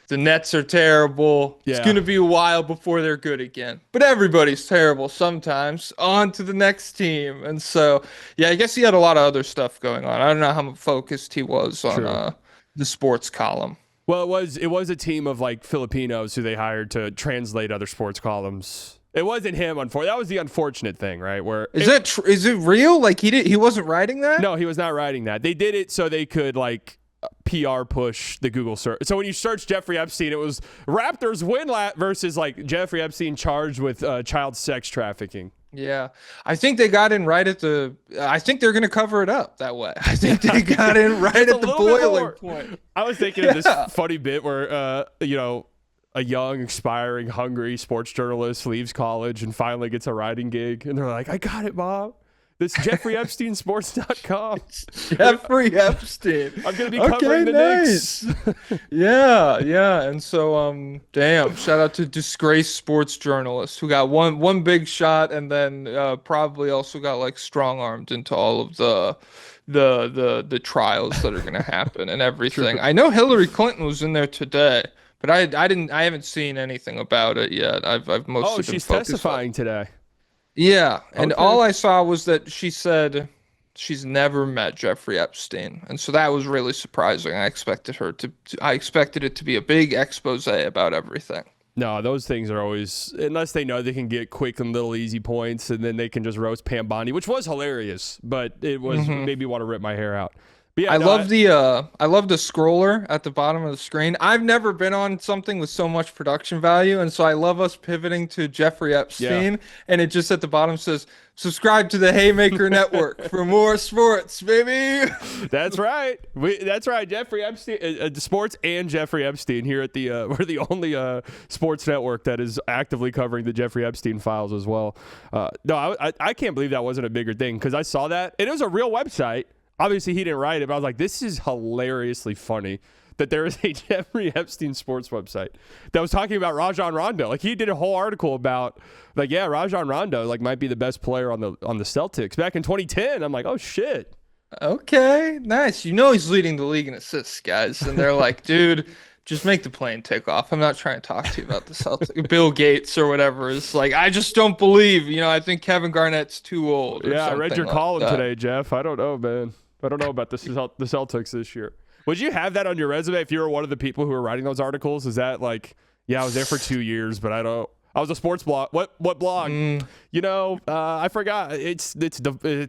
the Nets are terrible. It's Yeah. gonna be a while before they're good again. But everybody's terrible sometimes. On to the next team. And so yeah, I guess he had a lot of other stuff going on. I don't know how focused he was on True. the sports column. Well, it was a team of like Filipinos who they hired to translate other sports columns. It wasn't him, unfortunately. That was the unfortunate thing, right? Where Is it real? Like he wasn't writing that? no, he was not writing that. They did it so they could like PR push the Google search. So when you search Jeffrey Epstein, it was Raptors win versus like Jeffrey Epstein charged with child sex trafficking. Yeah, I think they got in right at the. I think they're gonna cover it up that way. I think they got in right Just a at the little bit boiling more. point. I was thinking of this funny bit where, a young, aspiring, hungry sports journalist leaves college and finally gets a writing gig. And they're like, I got it, Mom. This JeffreyEpsteinSports.com. Jeffrey Epstein. I'm going to be covering the Knicks. Yeah, yeah. And so, damn, shout out to disgraced sports journalists who got one big shot and then probably also got like strong armed into all of the trials that are gonna happen and everything. I know Hillary Clinton was in there today, but I haven't seen anything about it yet. I've mostly Oh, been she's focused testifying today. yeah, and Okay. all I saw was that she said she's never met Jeffrey Epstein, and so that was really surprising. I expected it to be a big expose about everything. No, those things are always, unless they know they can get quick and little easy points, and then they can just roast Pam Bondi, which was hilarious, but it was made me want to rip my hair out. But yeah, I love the scroller at the bottom of the screen. I've never been on something with so much production value, and so I love us pivoting to Jeffrey Epstein, and it just at the bottom says, "Subscribe to the Haymaker Network for more sports, baby." That's right. That's right. Jeffrey Epstein, sports and Jeffrey Epstein here at the we're the only sports network that is actively covering the Jeffrey Epstein files as well. No, I can't believe that wasn't a bigger thing because I saw that and it was a real website. Obviously, he didn't write it, but I was like, this is hilariously funny that there is a Jeffrey Epstein sports website that was talking about Rajon Rondo. Like, he did a whole article about, like, yeah, Rajon Rondo like might be the best player on the Celtics back in 2010. I'm like, oh shit. Okay, nice. You know he's leading the league in assists, guys, and they're like, "Dude, just make the plane take off. I'm not trying to talk to you about the Celtics." Bill Gates or whatever is like, "I just don't believe. I think Kevin Garnett's too old." Or Yeah, I read something your like column that. today, Jeff. I don't know, man. I don't know about the Celtics this year. Would you have that on your resume if you were one of the people who were writing those articles? Is that like, yeah, I was there for 2 years, but I was a sports blog. What blog? I forgot. It's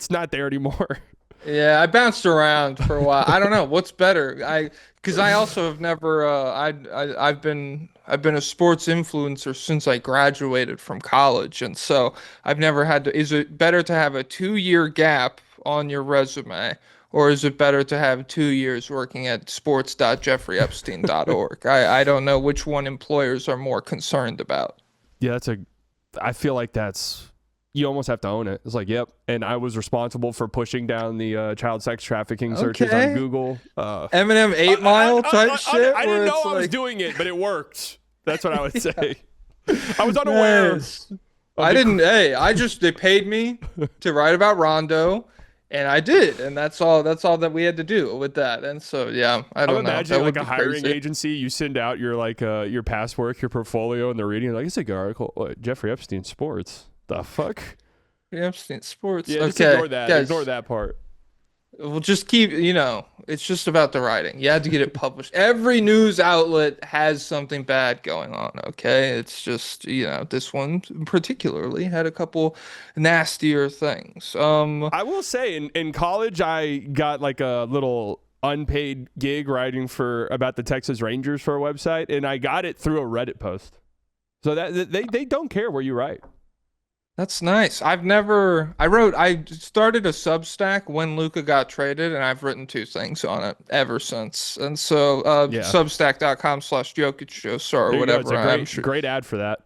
not there anymore. Yeah, I bounced around for a while. I don't know what's better. Because I also have never. I've been a sports influencer since I graduated from college, and so I've never had to. Is it better to have a 2-year gap on your resume, or is it better to have 2 years working at sports.jeffreyepstein.org? I don't know which one employers are more concerned about. Yeah, I feel like you almost have to own it. It's like, yep. And I was responsible for pushing down the child sex trafficking searches Okay. on Google. Eminem 8 Mile type shit. I where didn't know it's I was like- doing it, but it worked. That's what I would say. I was unaware. Nice. I didn't. Hey, they paid me to write about Rondo, and I did, and that's all. That's all that we had to do with that. And so, yeah, I I'm don't know. imagining That like would a be hiring crazy. agency. You send out your your past work, your portfolio, and they're reading it like, it's a good article. What, Jeffrey Epstein sports? The fuck? Yeah, I've seen sports. Yeah, just Okay, ignore that. guys, Ignore that part. we'll just keep. It's just about the writing. You had to get it published. Every news outlet has something bad going on. Okay, it's just this one particularly had a couple nastier things. I will say, in college, I got like a little unpaid gig writing about the Texas Rangers for a website, and I got it through a Reddit post. So that they don't care where you write. That's nice. I started a Substack when Luka got traded, and I've written two things on it ever since. And so, Yeah. Substack.com/Jokic Show, or There you go. It's whatever. a I'm great sure. great ad for that.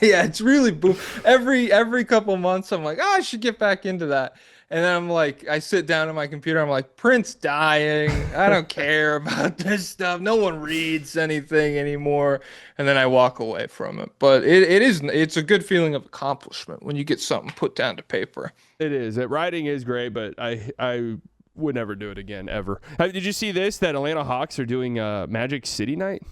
Yeah, it's really boom. Every couple months, I'm like, oh, I should get back into that. And then I'm like, I sit down at my computer. I'm like, Prince dying. I don't care about this stuff. No one reads anything anymore. And then I walk away from it. But it's a good feeling of accomplishment when you get something put down to paper. It is. Writing is great, but I would never do it again ever. Did you see this? That Atlanta Hawks are doing Magic City night.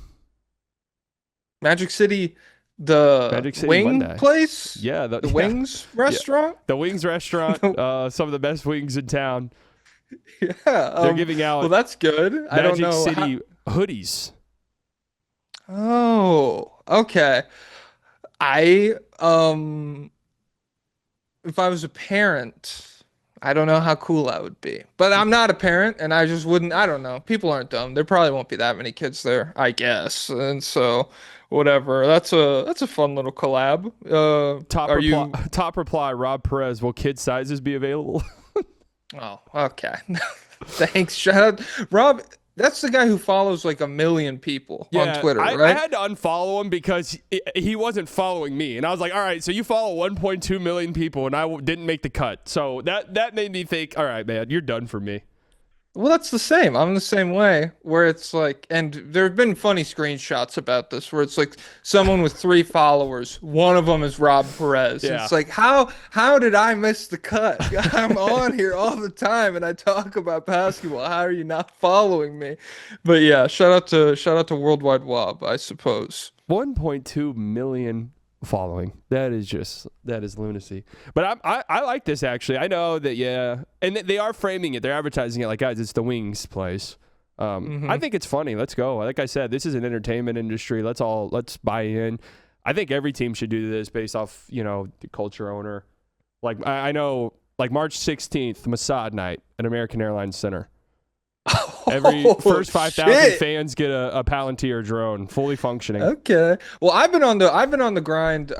Magic City, the Magic City wing Monday. place? Yeah, The Wings restaurant? the Wings restaurant. Some of the best wings in town. Yeah. They're giving out Well, that's good. I don't Magic know City hoodies. Oh, okay. I if I was a parent, I don't know how cool I would be. But I'm not a parent and I just wouldn't, I don't know. People aren't dumb. There probably won't be that many kids there, I guess. And so whatever. That's a fun little collab. Top reply, Rob Perez. Will kid sizes be available? Oh, okay. Thanks. Shout out Rob. That's the guy who follows like 1 million people on Twitter, I right? had to unfollow him because he wasn't following me, and I was like, all right, so you follow 1.2 million people, and I didn't make the cut. So that made me think, all right, man, you're done for me. Well, that's the same. I'm the same way, where it's like, and there have been funny screenshots about this, where it's like someone with 3 followers, one of them is Rob Perez. Yeah. It's like, how did I miss the cut? I'm on here all the time, and I talk about basketball. How are you not following me? But yeah, shout out to Worldwide Wob, I suppose. 1.2 million following. That is lunacy. But I like this actually. I know that, yeah, and they are framing it. They're advertising it like, guys, it's the Wings place. I think it's funny. Let's go. Like I said, this is an entertainment industry. Let's buy in. I think every team should do this based off, the culture owner. Like I know, like March 16th, Mossad night at American Airlines Center. Every first 5,000 fans get a Palantir drone fully functioning. Okay. Well, I've been on the grind.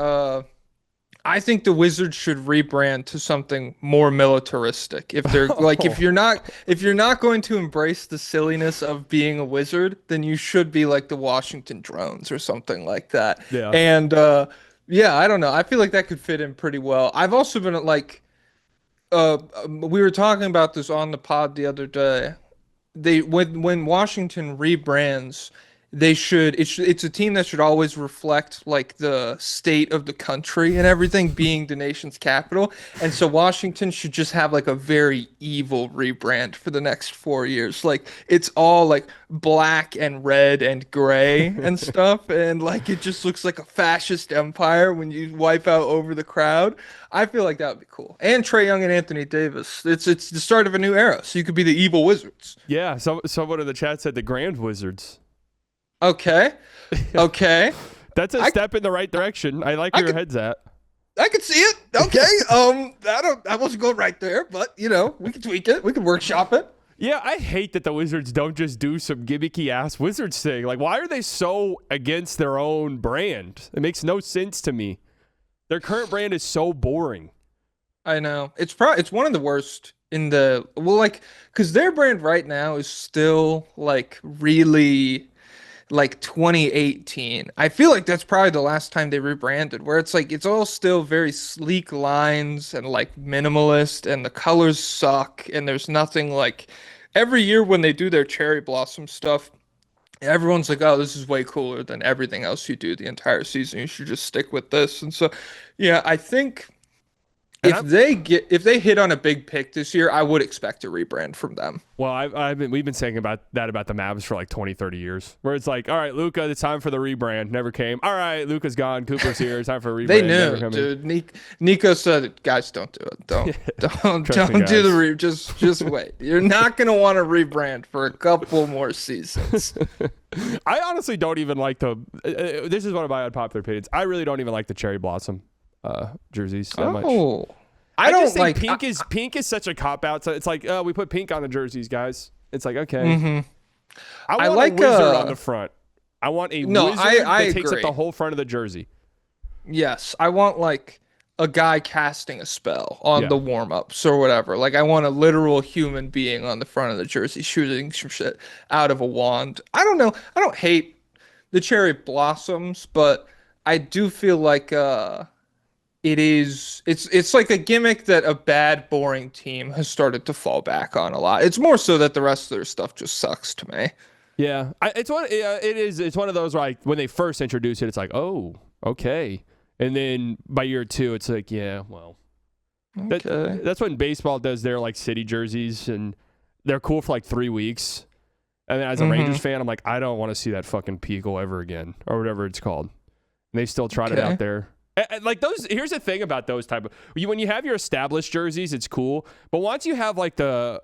I think the Wizards should rebrand to something more militaristic. If they're like, if you're not going to embrace the silliness of being a wizard, then you should be like the Washington Drones or something like that. Yeah. And yeah, I don't know. I feel like that could fit in pretty well. I've also been like, we were talking about this on the pod the other day. When Washington rebrands, it's a team that should always reflect like the state of the country and everything being the nation's capital. And so Washington should just have like a very evil rebrand for the next 4 years. Like it's all like black and red and gray and stuff, and like it just looks like a fascist empire when you wipe out over the crowd. I feel like that would be cool. And Trae Young and Anthony Davis. It's the start of a new era. So you could be the evil Wizards. Yeah, someone in the chat said the Grand Wizards. Okay. Okay. That's a step in the right direction. I like where your head's at. I can see it. Okay. I wasn't going right there, but we can tweak it. We can workshop it. Yeah, I hate that the Wizards don't just do some gimmicky ass Wizards thing. Like, why are they so against their own brand? It makes no sense to me. Their current brand is so boring. I know. It's one of the worst in the because their brand right now is still like really like 2018. I feel like that's probably the last time they rebranded, where it's like it's all still very sleek lines and like minimalist, and the colors suck, and there's nothing like every year when they do their cherry blossom stuff, everyone's like, oh, this is way cooler than everything else you do the entire season. You should just stick with this. And so, yeah, I think if they hit on a big pick this year, I would expect a rebrand from them. Well, we've been saying about the Mavs for like 20, 30 years, where it's like, all right, Luka, it's time for the rebrand. Never came. All right, Luka's gone. Cooper's here. It's time for a rebrand. They knew, dude. Nico said, guys, don't do it. Don't do the just wait. You're not gonna want to rebrand for a couple more seasons. I honestly don't even like this is one of my unpopular opinions. I really don't even like the cherry blossom jerseys that much. I don't just think like pink is such a cop out. So it's like, we put pink on the jerseys, guys. It's like, okay. Mm-hmm. I want a wizard on the front. I want a wizard that takes up agree. the whole front of the jersey. Yes, I want like a guy casting a spell on Yeah. the warm-ups or whatever. Like I want a literal human being on the front of the jersey shooting some shit out of a wand. I don't know. I don't hate the cherry blossoms, but I do feel like it's like a gimmick that a bad, boring team has started to fall back on a lot. It's more so that the rest of their stuff just sucks to me. Yeah, it's one of those where, like, when they first introduce it, it's like, oh, okay, and then by year 2, it's like, yeah, well, Okay. that's when baseball does their like city jerseys, and they're cool for like 3 weeks, and then as a Rangers fan, I'm like, I don't want to see that fucking Peagle ever again, or whatever it's called. And they still trot it out there. And like those, here's the thing about those type of when you have your established jerseys, it's cool, but once you have like the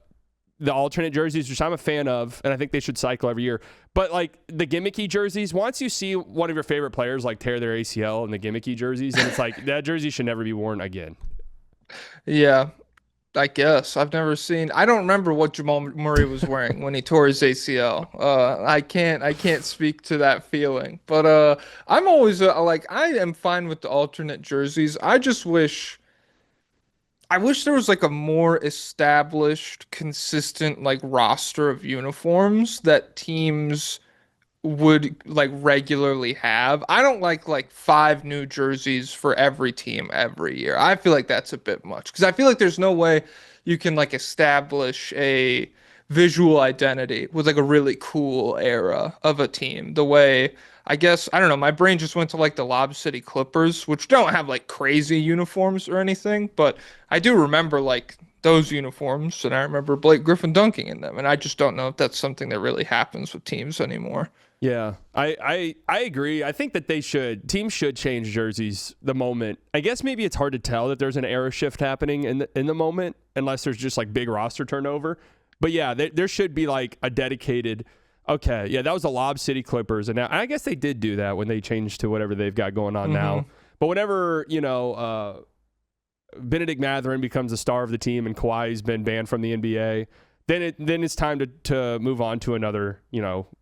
alternate jerseys, which I'm a fan of, and I think they should cycle every year. But like the gimmicky jerseys, once you see one of your favorite players like tear their ACL in the gimmicky jerseys, and it's like that jersey should never be worn again. Yeah, I guess I don't remember what Jamal Murray was wearing when he tore his ACL. I can't speak to that feeling, but I'm always like, I am fine with the alternate jerseys. I wish there was like a more established, consistent like roster of uniforms that teams would like regularly have. I don't like 5 new jerseys for every team every year. I feel like that's a bit much because I feel like there's no way you can like establish a visual identity with like a really cool era of a team. The way I guess I don't know, my brain just went to like the Lob City Clippers, which don't have like crazy uniforms or anything, but I do remember like those uniforms and I remember Blake Griffin dunking in them, and I just don't know if that's something that really happens with teams anymore. Yeah, I agree. I think that teams should change jerseys the moment. I guess maybe it's hard to tell that there's an era shift happening in the moment unless there's just like big roster turnover. But yeah, there should be like a dedicated. Okay, yeah, that was the Lob City Clippers, and now I guess they did do that when they changed to whatever they've got going on now. But whenever Benedict Mathurin becomes the star of the team and Kawhi's been banned from the NBA, then it's time to move on to another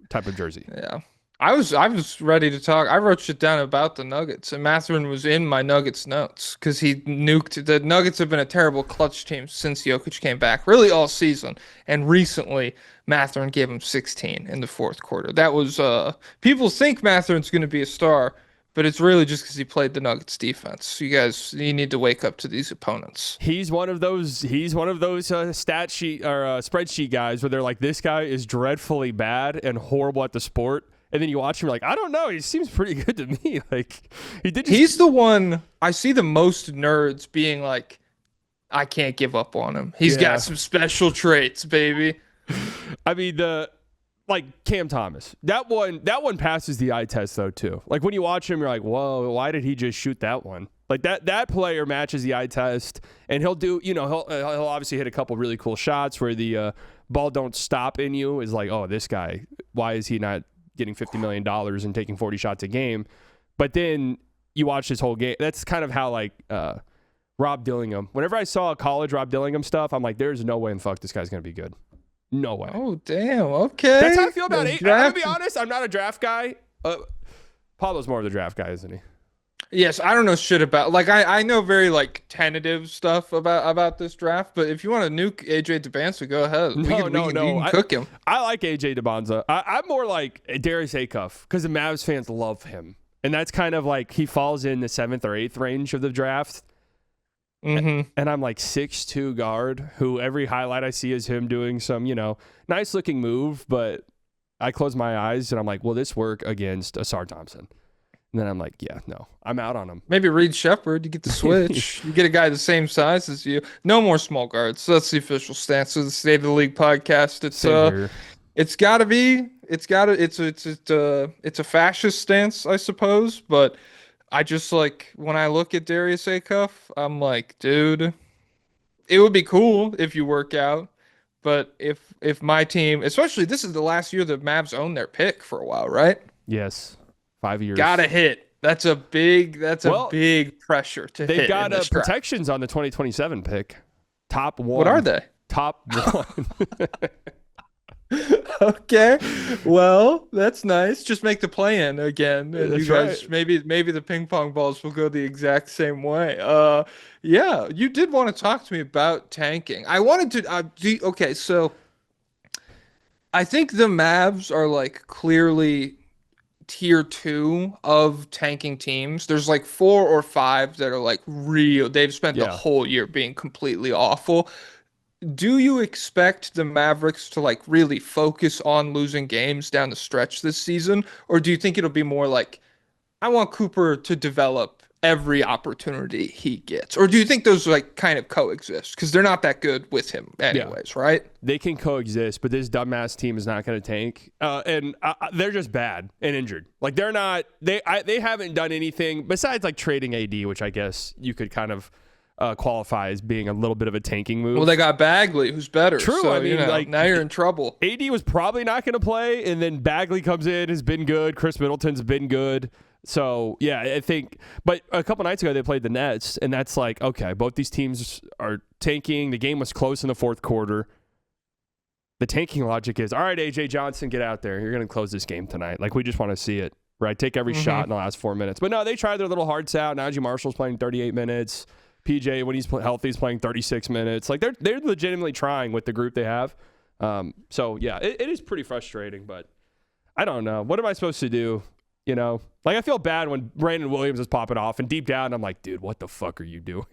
type of jersey. Yeah. I was ready to talk. I wrote shit down about the Nuggets, and Mathurin was in my Nuggets notes because he nuked. The Nuggets have been a terrible clutch team since Jokic came back, really all season. And recently, Mathurin gave him 16 in the fourth quarter. That was people think Mathurin's going to be a star, but it's really just because he played the Nuggets defense. You need to wake up to these opponents. He's one of those stat sheet or spreadsheet guys where they're like, this guy is dreadfully bad and horrible at the sport. And then you watch him, you're like, I don't know. He seems pretty good to me. Like He's the one I see the most nerds being like, I can't give up on him. He's got some special traits, baby. I mean, Cam Thomas. That one passes the eye test though too. Like when you watch him, you're like, whoa, why did he just shoot that one? Like that player matches the eye test, and he'll do. He'll obviously hit a couple really cool shots where the ball don't stop in you. Is like, oh, this guy, why is he not getting $50 million and taking 40 shots a game? But then you watch his whole game. That's kind of how Rob Dillingham. Whenever I saw college Rob Dillingham stuff, I'm like, there's no way in fuck this guy's gonna be good. No way. Oh damn. Okay. That's how I feel about it. I'm gonna be honest. I'm not a draft guy. Pablo's more of the draft guy, isn't he? Yes, I don't know shit about I know very tentative stuff about this draft, but if you want to nuke AJ DeBanza, go ahead. We can cook him. I like AJ DeBanza. I'm more like Darius Acuff because the Mavs fans love him, and that's kind of like he falls in the 7th or 8th range of the draft. And I'm like 6'2" guard who every highlight I see is him doing some nice looking move, but I close my eyes and I'm like, will this work against Asar Thompson? And then I'm like, yeah, no, I'm out on him. Maybe Reed Shepherd, you get the switch. You get a guy the same size as you. No more small guards. So that's the official stance of the State of the League podcast. It's a fascist stance, I suppose, but I just when I look at Darius Acuff, I'm like, dude, it would be cool if you work out, but if my team, especially this is the last year the Mavs own their pick for a while, right? Yes. 5 years. Gotta hit. That's a big pressure to hit. They've got protections on the 2027 pick. Top one. What are they? Top one. Okay. Well, that's nice. Just make the play-in again, and you That's right. guys maybe the ping pong balls will go the exact same way. Yeah, you did want to talk to me about tanking. I wanted to okay, so I think the Mavs are like clearly tier two of tanking teams. There's like four or five that are like real. They've spent the Yeah. whole year being completely awful. Do you expect the Mavericks to like really focus on losing games down the stretch this season? Or do you think it'll be more like, I want Cooper to develop every opportunity he gets? Or do you think those like kind of coexist? Because they're not that good with him Yeah. anyways, right? They can coexist, but this dumbass team is not going to tank, and they're just bad and injured. Like they're not. They haven't done anything besides like trading AD, which I guess you could kind of qualify as being a little bit of a tanking move. Well, they got Bagley, who's better. True. So, I mean, like now you're in trouble. AD was probably not going to play, and then Bagley comes in, has been good. Chris Middleton's been good. So yeah, I think. But a couple nights ago they played the Nets, and that's like okay, both these teams are tanking. The game was close in the fourth quarter. The tanking logic is, all right, AJ Johnson, get out there. You're going to close this game tonight. Like, we just want to see it, right? Take every shot in the last 4 minutes. But no, they tried their little hearts out. Najee Marshall's playing 38 minutes. PJ, when he's healthy, is playing 36 minutes. Like, they're legitimately trying with the group they have. So, yeah, it is pretty frustrating. But I don't know. What am I supposed to do? You know? Like, I feel bad when Brandon Williams is popping off. And deep down, I'm like, dude, what the fuck are you doing?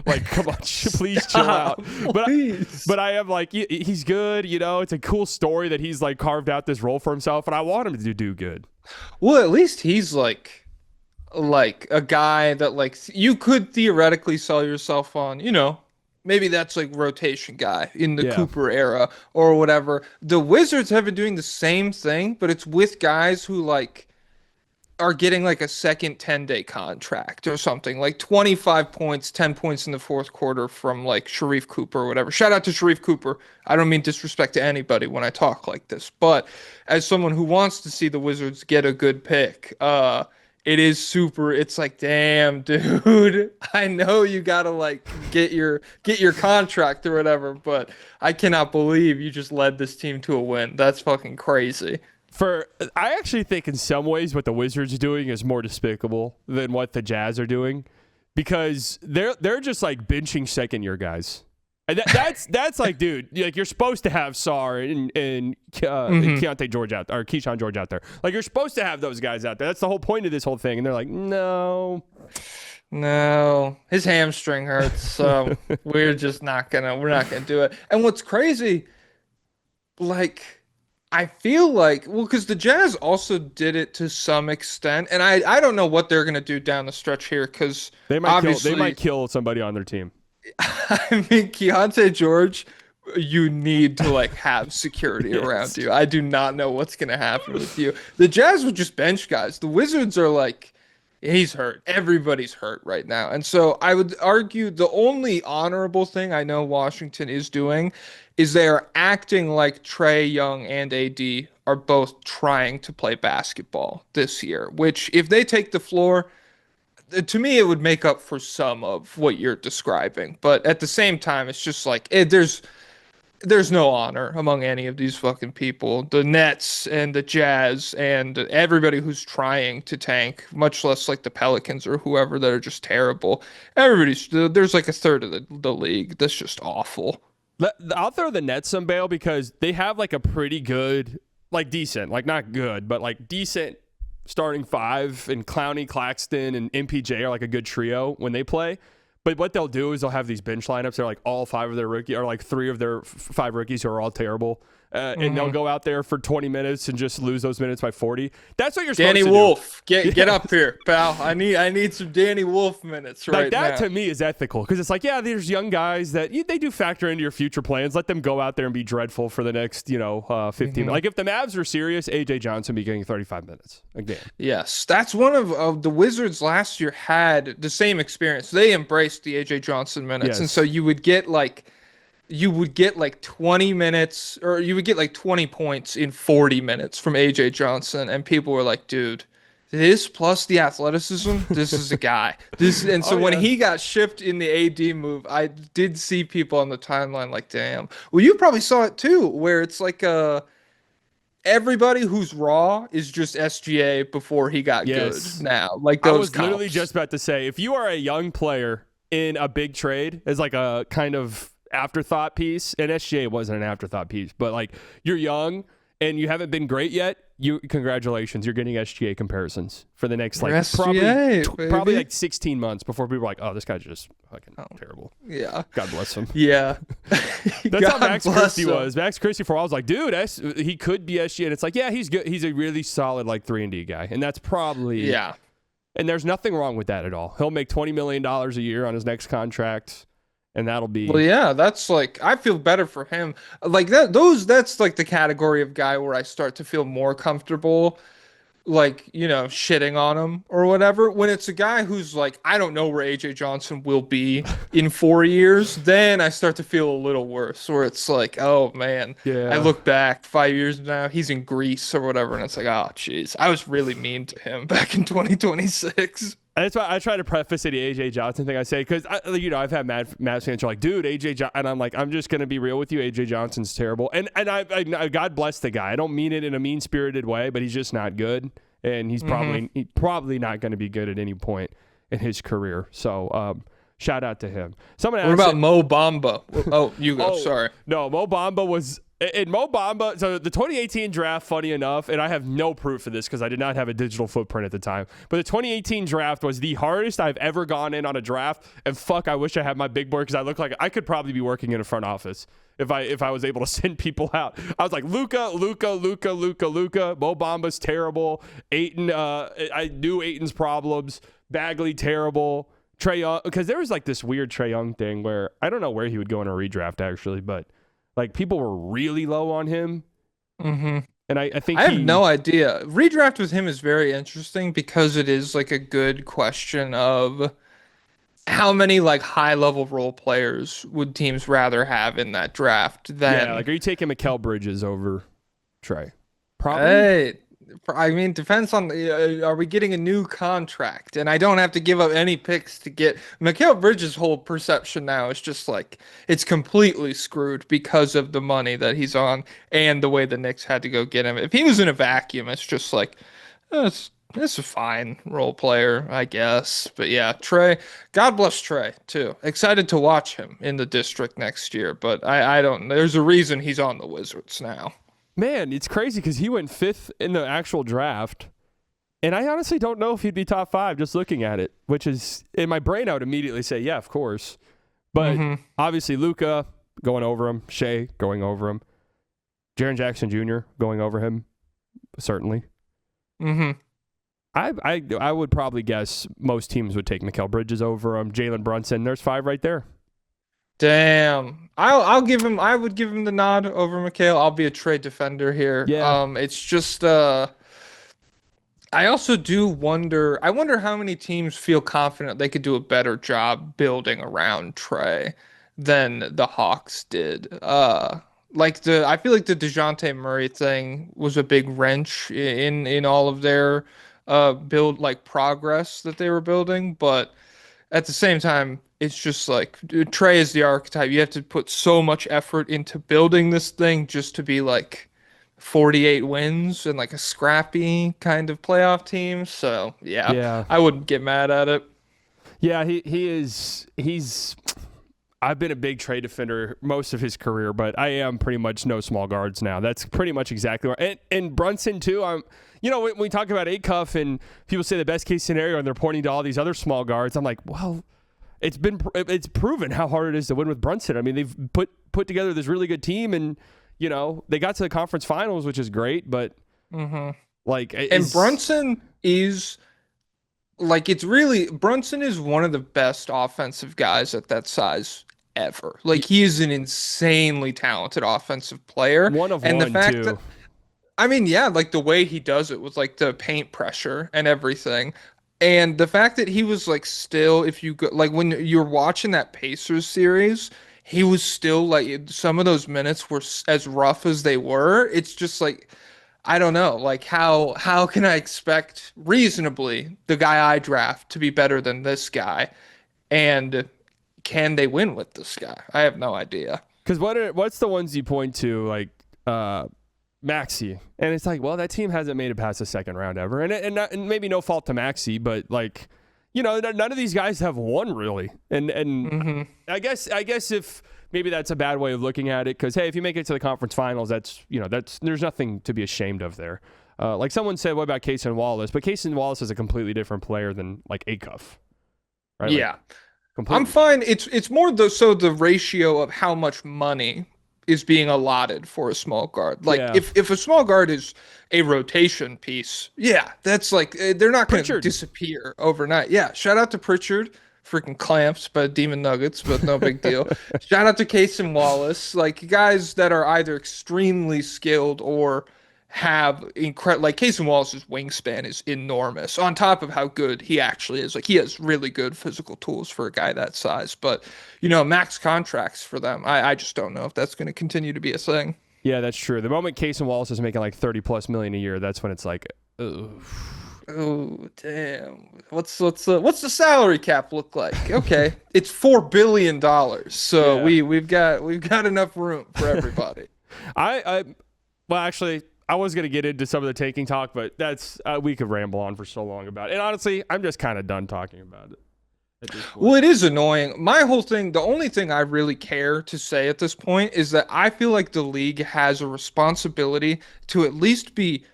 Like, come on, please chill out. But I am like, he's good. You know, it's a cool story that he's like carved out this role for himself, and I want him to do good. Well, at least he's like a guy that like you could theoretically sell yourself on, maybe that's like rotation guy in the Yeah. Cooper era or whatever. The Wizards have been doing the same thing, but it's with guys who like are getting like a second 10-day contract or something, like 25 points, 10 points in the fourth quarter from like Sharif Cooper or whatever. Shout out to Sharif Cooper. I don't mean disrespect to anybody when I talk like this, but as someone who wants to see the Wizards get a good pick, it is super. It's like, damn, dude, I know you gotta like get your contract or whatever, but I cannot believe you just led this team to a win. That's fucking crazy. I actually think in some ways what the Wizards are doing is more despicable than what the Jazz are doing, because they're just like benching second year guys. And that's like, dude, like you're supposed to have Sar and Keontae George out or Keyshawn George out there. Like you're supposed to have those guys out there. That's the whole point of this whole thing. And they're like, no, his hamstring hurts, so we're not gonna do it. And what's crazy, like, I feel like, well, because the Jazz also did it to some extent, and I don't know what they're gonna do down the stretch here, because they might kill somebody on their team. I mean, Keontae George, you need to like have security around you. I do not know what's gonna happen with you. The Jazz would just bench guys. The Wizards are like, he's hurt. Everybody's hurt right now. And so I would argue the only honorable thing I know Washington is doing is they are acting like Trae Young and AD are both trying to play basketball this year, which if they take the floor, to me, it would make up for some of what you're describing. But at the same time, it's just like there's no honor among any of these fucking people. The Nets and the Jazz and everybody who's trying to tank, much less like the Pelicans or whoever that are just terrible. There's like a third of the league that's just awful. I'll throw the Nets some bail because they have like a pretty good, like decent, like not good, but like decent starting five, and Clowney, Claxton, and MPJ are like a good trio when they play. But what they'll do is they'll have these bench lineups. They're like all five of their rookies, or like three of their five rookies who are all terrible. And they'll go out there for 20 minutes and just lose those minutes by 40. That's what you're supposed to do. Danny Wolf, get up here, pal. I need some Danny Wolf minutes right now. That to me is ethical, because it's like, yeah, there's young guys that they do factor into your future plans. Let them go out there and be dreadful for the next 15. Like if the Mavs are serious, AJ Johnson be getting 35 minutes again. Yes, that's one of the Wizards last year had the same experience. They embraced the AJ Johnson minutes, and so you would get like 20 minutes, or you would get like 20 points in 40 minutes from AJ Johnson, and people were like, dude, this plus the athleticism, this is a guy. So Oh when yeah. he got shipped in the AD move, I did see people on the timeline like, damn. Well, you probably saw it too, where it's like everybody who's raw is just SGA before he got good Yes. now. Like I those was literally just comps. about to say, if you are a young player in a big trade as like a kind of afterthought piece, and SGA wasn't an afterthought piece, but like you're young and you haven't been great yet, congratulations, you're getting SGA comparisons for the next like SGA, probably baby. like 16 months before people are like, oh, this guy's just fucking terrible. Yeah. God bless him. Yeah. That's how God Max bless Christie him. was. Max Christie for a while was like, dude, he could be SGA. And it's like, yeah, he's good. He's a really solid like 3-and-D guy. And that's probably Yeah. And there's nothing wrong with that at all. He'll make $20 million a year on his next contract, and that'll be Well, yeah, that's like I feel better for him. Like that's like the category of guy where I start to feel more comfortable like, shitting on him or whatever. When it's a guy who's like, I don't know where AJ Johnson will be in 4 years, then I start to feel a little worse. Where it's like, oh man, I yeah. look back 5 years now, he's in Greece or whatever, and it's like, oh jeez, I was really mean to him back in 2026. That's why I try to preface the AJ Johnson thing I say, because I've had Mavs fans who are like, dude, AJ Johnson, and I'm like, I'm just gonna be real with you, AJ Johnson's terrible, and I God bless the guy. I don't mean it in a mean spirited way, but he's just not good, and he's probably not going to be good at any point in his career. So shout out to him. Someone What asked about Mo Bamba? Oh, you go. Oh, Sorry. no, Mo Bamba was in Mo Bamba. So the 2018 draft, funny enough, and I have no proof of this because I did not have a digital footprint at the time. But the 2018 draft was the hardest I've ever gone in on a draft. And fuck, I wish I had my big board because I look like I could probably be working in a front office if I was able to send people out. I was like Luka. Mo Bamba's terrible. Ayton, I knew Ayton's problems. Bagley terrible. Trae Young, because there was like this weird Trae Young thing where I don't know where he would go in a redraft actually, but like people were really low on him. Mm-hmm. And I think I have no idea. Redraft with him is very interesting because it is like a good question of how many like high level role players would teams rather have in that draft yeah, than like are you taking Mikal Bridges over Trae? Probably. hey, I mean, depends on are we getting a new contract? And I don't have to give up any picks to get Mikal Bridges' whole perception now is just like it's completely screwed because of the money that he's on and the way the Knicks had to go get him. If he was in a vacuum, it's just like it's a fine role player, I guess. But yeah, Trey, God bless Trey too. Excited to watch him in the district next year, but I don't. There's a reason he's on the Wizards now. Man, it's crazy because he went 5th in the actual draft. And I honestly don't know if he'd be top 5 just looking at it, which is in my brain, I would immediately say, yeah, of course. But obviously, Luka going over him, Shea going over him, Jaren Jackson Jr. going over him, certainly. Mm-hmm. I would probably guess most teams would take Mikal Bridges over him. Jalen Brunson, there's 5 right there. Damn. I'll give him I would give him the nod over McHale. I'll be a trade defender here. Yeah. It's just I also do wonder I wonder how many teams feel confident they could do a better job building around Trey than the Hawks did. I feel like the DeJounte Murray thing was a big wrench in all of their build like progress that they were building, but at the same time, it's just like Trey is the archetype. You have to put so much effort into building this thing just to be like 48 wins and like a scrappy kind of playoff team. So Yeah. I wouldn't get mad at it. Yeah, he's I've been a big trade defender most of his career, but I am pretty much no small guards now. That's pretty much exactly right. And Brunson too. When we talk about Acuff and people say the best case scenario and they're pointing to all these other small guards, I'm like, well, it's proven how hard it is to win with Brunson. I mean, they've put together this really good team, and they got to the conference finals, which is great. But And Brunson is Brunson is one of the best offensive guys at that size ever. Like he is an insanely talented offensive player. One of and one the fact too. that I mean, yeah, like the way he does it with like the paint pressure and everything. And the fact that he was like still, if you go, like when you're watching that Pacers series, he was still like some of those minutes were as rough as they were. It's just like I don't know. Like how can I expect reasonably the guy I draft to be better than this guy? And can they win with this guy? I have no idea. Because what's the ones you point to, like Maxi, and it's like, well, that team hasn't made it past the second round ever, and maybe no fault to Maxi, but like, none of these guys have won really, and I guess if maybe that's a bad way of looking at it, because hey, if you make it to the conference finals, that's there's nothing to be ashamed of there. Like someone said, what about Casey Wallace? But Casey Wallace is a completely different player than like Acuff, right? Yeah. Like, completely. I'm fine. It's more the ratio of how much money is being allotted for a small guard. Like if a small guard is a rotation piece, yeah, that's like they're not going to disappear overnight. Yeah, shout out to Pritchard, freaking clamps by Demon Nuggets, but no big deal. Shout out to Case and Wallace, like guys that are either extremely skilled or have incredible, like Case and Wallace's wingspan is enormous on top of how good he actually is. Like he has really good physical tools for a guy that size, but max contracts for them. I just don't know if that's going to continue to be a thing. Yeah, that's true. The moment Case and Wallace is making like 30+ million a year, that's when it's like, ugh. Oh damn! What's the salary cap look like? Okay, it's $4 billion, so yeah. we've got enough room for everybody. Well, actually, I was going to get into some of the tanking talk, but that's we could ramble on for so long about it. And honestly, I'm just kind of done talking about it. Well, it is annoying. My whole thing, the only thing I really care to say at this point is that I feel like the league has a responsibility to at least be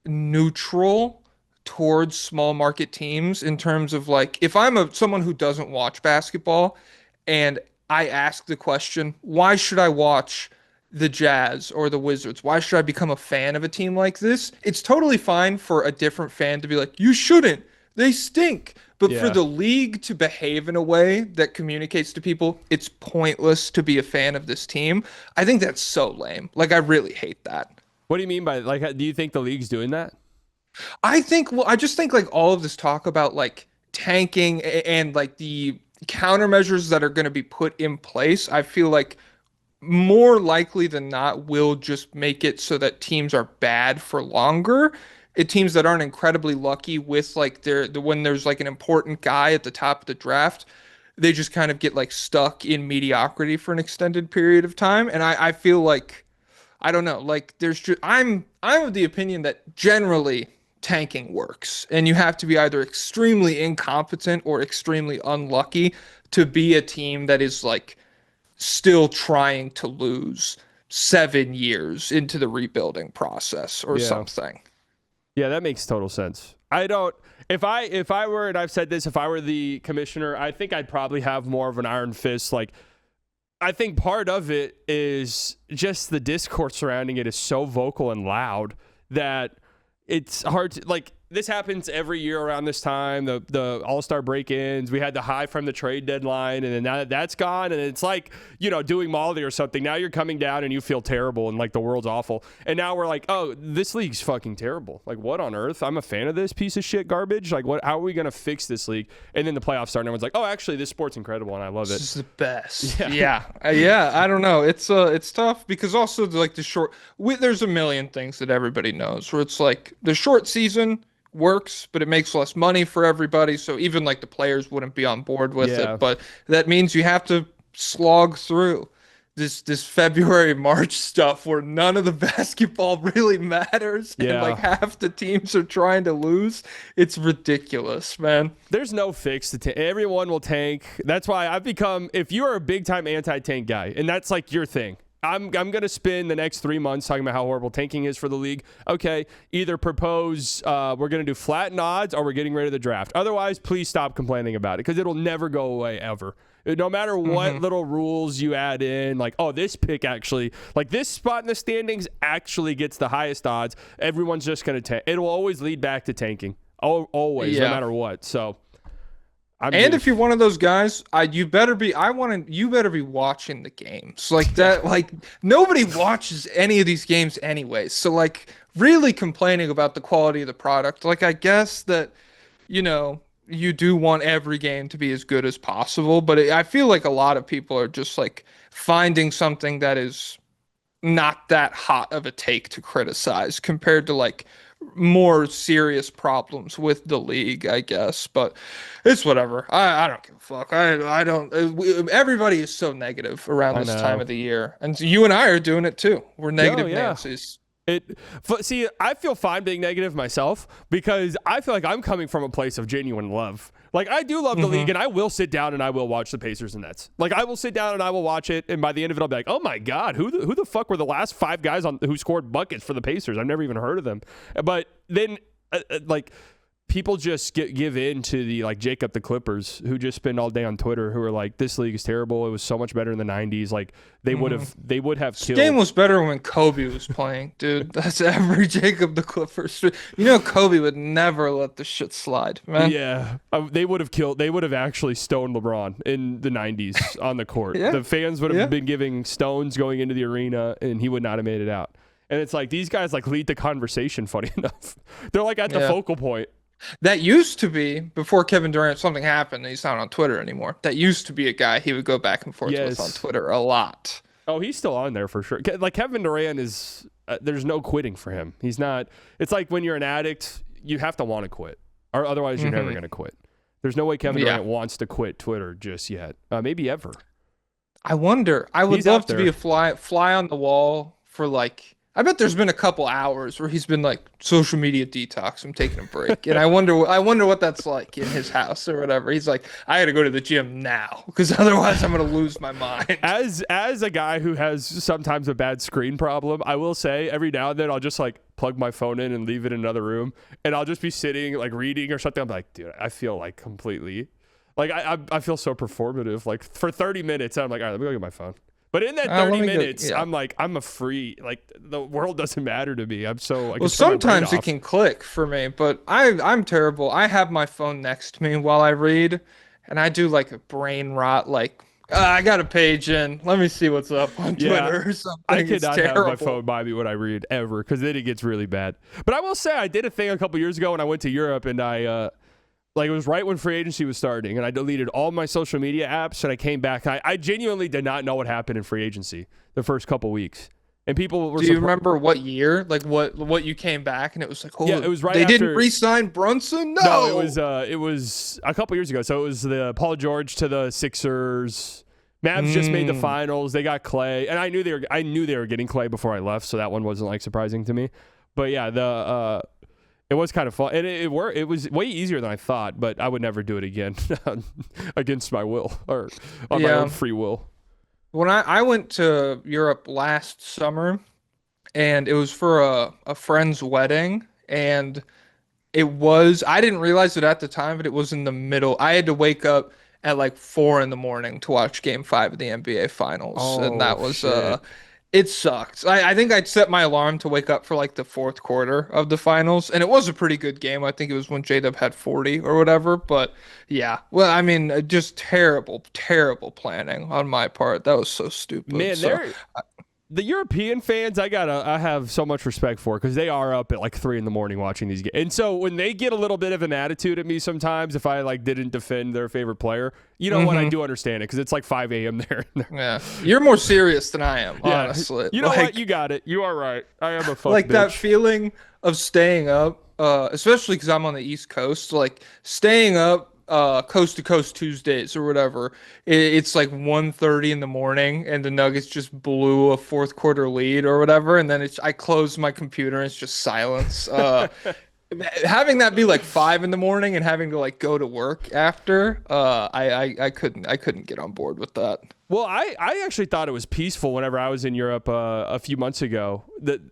neutral towards small market teams in terms of like, if I'm someone who doesn't watch basketball and I ask the question, why should I watch the Jazz or the Wizards? Why should I become a fan of a team like this? It's totally fine for a different fan to be like, you shouldn't. They stink. But for the league to behave in a way that communicates to people it's pointless to be a fan of this team, I think that's so lame. Like, I really hate that. What do you mean by, like, do you think the league's doing that? I just think like all of this talk about like tanking and like the countermeasures that are going to be put in place, I feel like more likely than not will just make it so that teams are bad for longer. Teams that aren't incredibly lucky with like when there's like an important guy at the top of the draft, they just kind of get like stuck in mediocrity for an extended period of time. And I feel like, I don't know, like I'm of the opinion that generally tanking works, and you have to be either extremely incompetent or extremely unlucky to be a team that is like still trying to lose 7 years into the rebuilding process or something. Yeah, that makes total sense. If I were, and I've said this, if I were the commissioner, I think I'd probably have more of an iron fist. Like, I think part of it is just the discourse surrounding it is so vocal and loud that it's hard to, like, this happens every year around this time, the All-Star break-ins. We had the high from the trade deadline, and then now that's gone, and it's like, doing Molly or something. Now you're coming down and you feel terrible and like the world's awful. And now we're like, oh, this league's fucking terrible. Like, what on earth? I'm a fan of this piece of shit garbage. Like, how are we going to fix this league? And then the playoffs start and everyone's like, oh, actually, this sport's incredible and I love it. This is the best. Yeah. I don't know. It's tough because also like there's a million things that everybody knows where it's like the short season works, but it makes less money for everybody, so even like the players wouldn't be on board with it. But that means you have to slog through this February, March stuff where none of the basketball really matters, and like half the teams are trying to lose. It's ridiculous, man. There's no fix to everyone will tank. That's why I've become, if you're a big time anti-tank guy and that's like your thing, I'm going to spend the next 3 months talking about how horrible tanking is for the league. Okay, either propose we're going to do flattened odds or we're getting rid of the draft. Otherwise, please stop complaining about it because it'll never go away ever. No matter what little rules you add in, like, oh, this pick actually, like this spot in the standings actually gets the highest odds, everyone's just going to tank. It'll always lead back to tanking. Always, no matter what. So. If you're one of those guys, you better be watching the games like that. Like nobody watches any of these games anyways. So like really complaining about the quality of the product. Like I guess that, you do want every game to be as good as possible, but I feel like a lot of people are just like finding something that is not that hot of a take to criticize compared to like more serious problems with the league, I guess. But it's whatever. I don't give a fuck. I don't. Everybody is so negative around I this time know. of the year, and you and I are doing it too. We're Yo, negative yeah. Nancy's. See, I feel fine being negative myself because I feel like I'm coming from a place of genuine love. Like, I do love the league, and I will sit down and I will watch the Pacers and Nets. Like, I will sit down and I will watch it, and by the end of it, I'll be like, oh my God, who the fuck were the last 5 guys who scored buckets for the Pacers? I've never even heard of them. But then, like, people just give in to the, like, Jacob the Clippers, who just spend all day on Twitter, who are like, this league is terrible. It was so much better in the 90s. Like, they would have This killed. game was better when Kobe was playing, dude. That's every Jacob the Clippers. You know, Kobe would never let the shit slide, man. Yeah, they would have killed. They would have actually stoned LeBron in the 90s on the court. Yeah. The fans would have been giving stones going into the arena, and he would not have made it out. And it's like these guys like lead the conversation. Funny enough, they're like at the focal point. That used to be before Kevin Durant. Something happened. And he's not on Twitter anymore. That used to be a guy he would go back and forth with on Twitter a lot. Oh, he's still on there for sure. Like Kevin Durant is. There's no quitting for him. He's not. It's like when you're an addict, you have to want to quit, or otherwise you're never going to quit. There's no way Kevin Durant wants to quit Twitter just yet. Maybe ever. I wonder. I would love to be a fly on the wall for like. I bet there's been a couple hours where he's been like social media detox. I'm taking a break, and I wonder what that's like in his house or whatever. He's like, I got to go to the gym now because otherwise I'm gonna lose my mind. As a guy who has sometimes a bad screen problem, I will say every now and then I'll just like plug my phone in and leave it in another room, and I'll just be sitting like reading or something. I'm like, dude, I feel like completely, like I feel so performative. Like for 30 minutes, I'm like, all right, let me go get my phone. But in that 30 minutes, I'm like, I'm a free, like the world doesn't matter to me. I'm so like, well, sometimes it can click for me, but I'm terrible. I have my phone next to me while I read, and I do like a brain rot, like I got a page in. Let me see what's up on Twitter or something. I cannot have my phone by me when I read ever because then it gets really bad. But I will say I did a thing a couple years ago when I went to Europe, and I like it was right when free agency was starting, and I deleted all my social media apps, and I came back. I genuinely did not know what happened in free agency the first couple weeks, and people were. Do you remember what year? Like what you came back, and it was like, oh, yeah, it was right. They after, didn't re-sign Brunson. No, it was a couple years ago. So it was the Paul George to the Sixers. Mavs just made the finals. They got Clay, and I knew they were getting Clay before I left, so that one wasn't like surprising to me. But yeah, it was kind of fun, and it worked. It was way easier than I thought, but I would never do it again against my will or on my own free will. When I went to Europe last summer, and it was for a friend's wedding, and I didn't realize it at the time, but it was in the middle. I had to wake up at like 4 a.m. to watch Game 5 of the NBA Finals, and that was it sucked. I think I'd set my alarm to wake up for like the fourth quarter of the finals, and it was a pretty good game. I think it was when J-Dub had 40 or whatever. But yeah, well, I mean, just terrible planning on my part. That was so stupid. Man, the European fans, I have so much respect for because they are up at like 3 a.m. watching these games. And so when they get a little bit of an attitude at me sometimes, if I like didn't defend their favorite player, you know what, I do understand it because it's like 5 a.m. there. Yeah, you're more serious than I am, honestly. You know what? You got it. You are right. I am a fuck like bitch. that feeling of staying up, especially because I'm on the East Coast, like staying up coast to coast Tuesdays or whatever. It's like 1:30 in the morning, and the Nuggets just blew a fourth quarter lead or whatever, and then I close my computer and it's just silence. Having that be like 5 a.m. and having to like go to work after, I couldn't get on board with that. Well, I actually thought it was peaceful whenever I was in Europe a few months ago.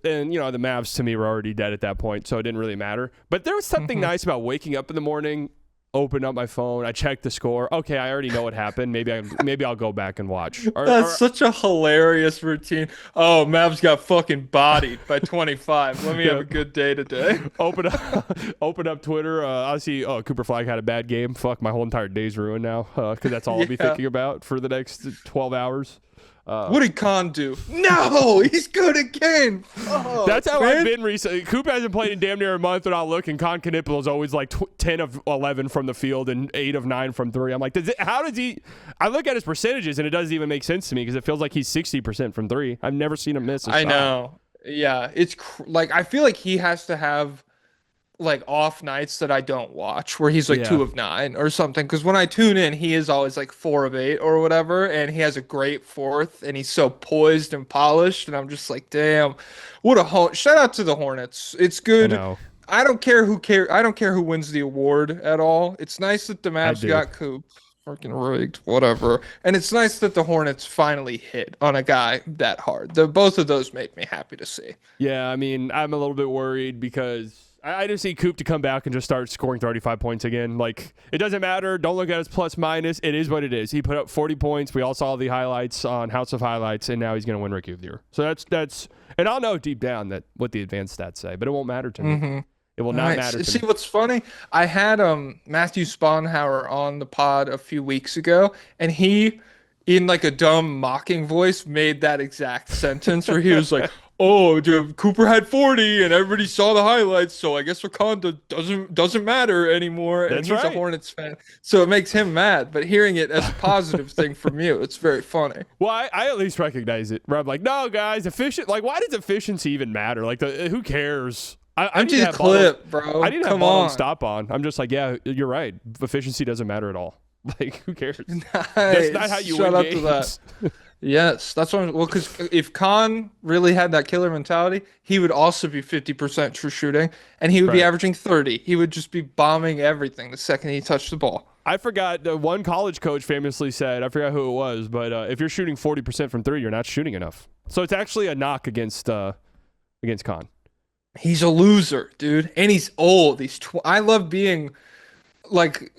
And you know, the Mavs to me were already dead at that point, so it didn't really matter. But there was something nice about waking up in the morning, open up my phone, I check the score. Okay, I already know what happened. Maybe I'll go back and watch. That's such a hilarious routine. Oh, Mavs got fucking bodied by 25. Let me have a good day today. Open up Twitter. I see. Oh, Cooper Flag had a bad game. Fuck, my whole entire day's ruined now because that's all I'll be thinking about for the next 12 hours. What did Khan do? No, he's good again. Fuck, That's how man. I've been recently. Coop hasn't played in damn near a month without looking. Khan Knipple is always like 10 of 11 from the field and 8 of 9 from 3. I'm like, how does he? I look at his percentages and it doesn't even make sense to me because it feels like he's 60% from 3. I've never seen him miss a shot. I know. Yeah, it's like I feel like he has to have like off nights that I don't watch where he's like 2 of 9 or something, because when I tune in he is always like 4 of 8 or whatever, and he has a great fourth and he's so poised and polished, and I'm just like, damn, what a shout out to the Hornets. It's good. I don't care who wins the award at all. It's nice that the Mavs got Coop, freaking rigged, whatever, and it's nice that the Hornets finally hit on a guy that hard. Both of those make me happy to see. Yeah, I mean, I'm a little bit worried because I just need Coop to come back and just start scoring 35 points again. Like, it doesn't matter. Don't look at his plus minus. It is what it is. He put up 40 points. We all saw the highlights on House of Highlights, and now he's going to win Rookie of the Year. So that's and I'll know deep down that what the advanced stats say, but it won't matter to me. It will not matter to me. See, what's funny? I had Matthew Sponhauer on the pod a few weeks ago, and he, in like a dumb mocking voice, made that exact sentence where he was like, oh, dude, Cooper had 40 and everybody saw the highlights, so I guess Wakanda doesn't matter anymore. And That's he's right. a Hornets fan, so it makes him mad. But hearing it as a positive thing from you, it's very funny. Well, I at least recognize it. Where I'm like, no, guys, efficient. Like, why does efficiency even matter? Like, who cares? I need the clip, bro. I need to have Come ball on. and stop on. I'm just like, yeah, you're right. Efficiency doesn't matter at all. Like, who cares? Nice. That's not how you Shout win out games. to that. Yes, that's what. Well, because if Khan really had that killer mentality, he would also be 50% true shooting, and he would be averaging 30. He would just be bombing everything the second he touched the ball. I forgot. One college coach famously said, I forgot who it was, but if you're shooting 40% from 3, you're not shooting enough. So it's actually a knock against Khan. He's a loser, dude, and he's old. I love being like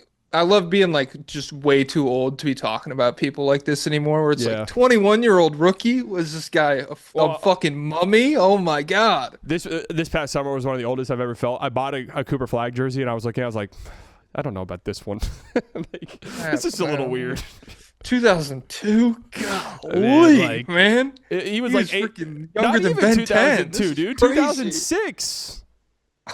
just way too old to be talking about people like this anymore. Where it's like 21-year-old rookie. Was this guy a fucking mummy? Oh my god! This past summer was one of the oldest I've ever felt. I bought a Cooper Flag jersey and I was like, I don't know about this one. Like, this is a little weird. 2002, golly, man. He was like freaking not younger than even Ben 2002, 10. dude. Crazy. 2006.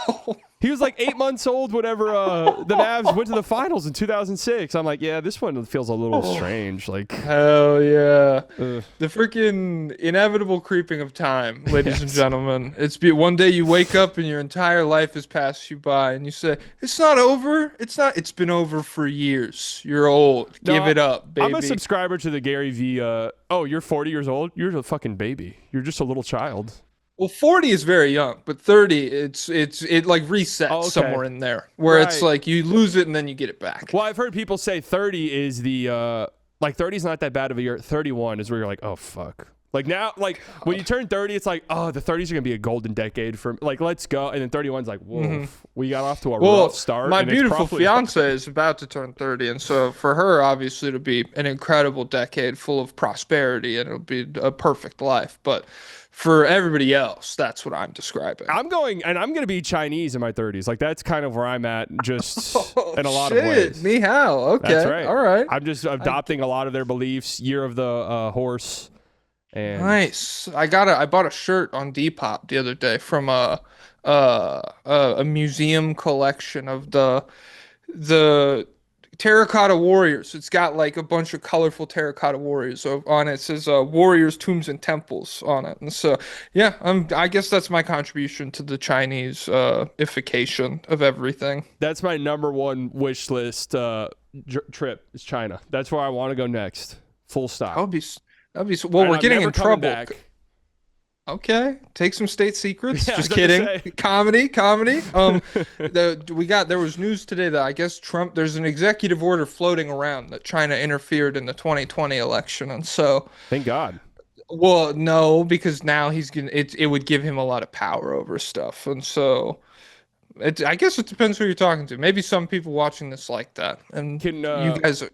Oh. He was like 8 months old whenever the Mavs went to the finals in 2006. I'm like, yeah, this one feels a little strange. Like, hell yeah. The freaking inevitable creeping of time, ladies and gentlemen. One day you wake up and your entire life has passed you by and you say, it's not over. It's been over for years. You're old. Give it up, baby. I'm a subscriber to the Gary V. You're 40 years old? You're a fucking baby. You're just a little child. Well, 40 is very young, but 30, it like resets somewhere in there where it's like you lose it and then you get it back. Well, I've heard people say 30 is the 30 is not that bad of a year. 31 is where you're like, oh fuck. Like now, like when you turn 30, it's like, oh, the 30s are gonna be a golden decade for like, let's go. And then 31's like, whoa, we got off to a rough start. My beautiful fiance is about to turn 30, and so for her, obviously, it'll be an incredible decade full of prosperity, and it'll be a perfect life. But for everybody else, that's what I'm describing. I'm going to be Chinese in my 30s. Like that's kind of where I'm at, just in a lot of ways. Ni hao. Okay, that's right. All right. I'm just adopting a lot of their beliefs. Year of the horse. And nice. I bought a shirt on Depop the other day from a museum collection of the terracotta warriors. It's got like a bunch of colorful terracotta warriors on it. It says warriors, tombs, and temples on it. And so yeah, I guess that's my contribution to the Chinese ification of everything. That's my number one wish list trip is China. That's where I want to go next. Full stop. That'd be well. We're getting in trouble. Back. Okay, take some state secrets. Yeah, just kidding. Comedy. There was news today that I guess there's an executive order floating around that China interfered in the 2020 election, and so thank God. Well, no, because now it would give him a lot of power over stuff, and so I guess it depends who you're talking to. Maybe some people watching this like that, and you guys are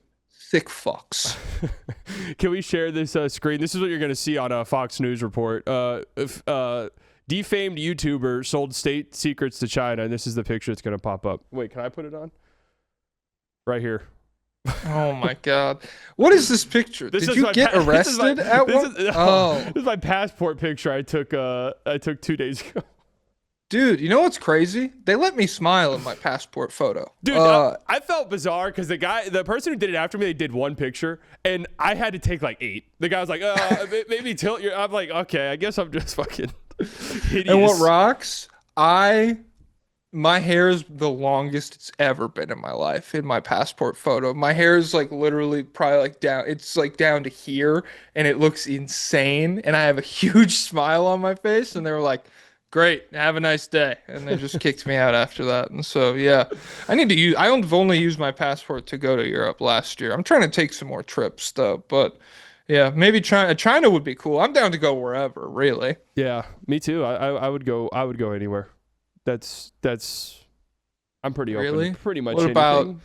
thick fucks. Can we share this screen? This is what you're going to see on a Fox News report. Defamed YouTuber sold state secrets to China, and this is the picture that's going to pop up. Wait, can I put it on? Right here. Oh my God. What is this picture? This Did is you my get pa- this is my- arrested at this one? is- no, Oh, this is my passport picture I took 2 days ago. dude, you know what's crazy? They let me smile in my passport photo. Dude, I felt bizarre because the person who did it after me, they did one picture, and I had to take like 8. The guy was like, maybe tilt your. I'm like, okay, I guess I'm just fucking hideous. And what rocks? My hair is the longest it's ever been in my life in my passport photo. My hair is like literally probably like down, it's like down to here and it looks insane. And I have a huge smile on my face. And they were like, great, have a nice day. And they just kicked me out after that. And so, yeah, I've only used my passport to go to Europe last year. I'm trying to take some more trips though. But yeah, maybe China would be cool. I'm down to go wherever, really. Yeah, me too. I would go. I would go anywhere. That's. I'm pretty open. Really? Pretty much. What about anything.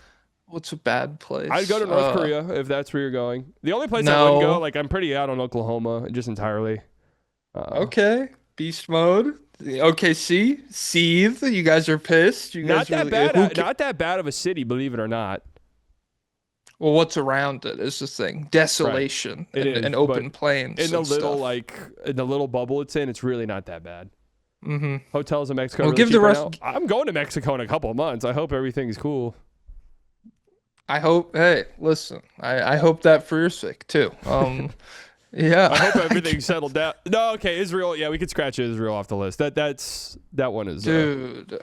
what's a bad place? I'd go to North Korea if that's where you're going. The only place I No. wouldn't go, like I'm pretty out on Oklahoma, just entirely. Okay, beast mode. OKC, seethe. You guys are pissed. You Not guys that really, bad. Not that bad of a city, believe it or not. Well, what's around it is the thing. Desolation It is, and open but plains. In the and little stuff. in the little bubble it's in, it's really not that bad. Mm-hmm. Hotels in Mexico. Well, Really give cheap the right rest- now. I'm going to Mexico in a couple of months. I hope everything's cool. I hope. Hey, listen. I hope that for your sake too. Yeah. I hope everything's settled down. No, okay, Israel. Yeah, we could scratch Israel off the list. That one is. Dude.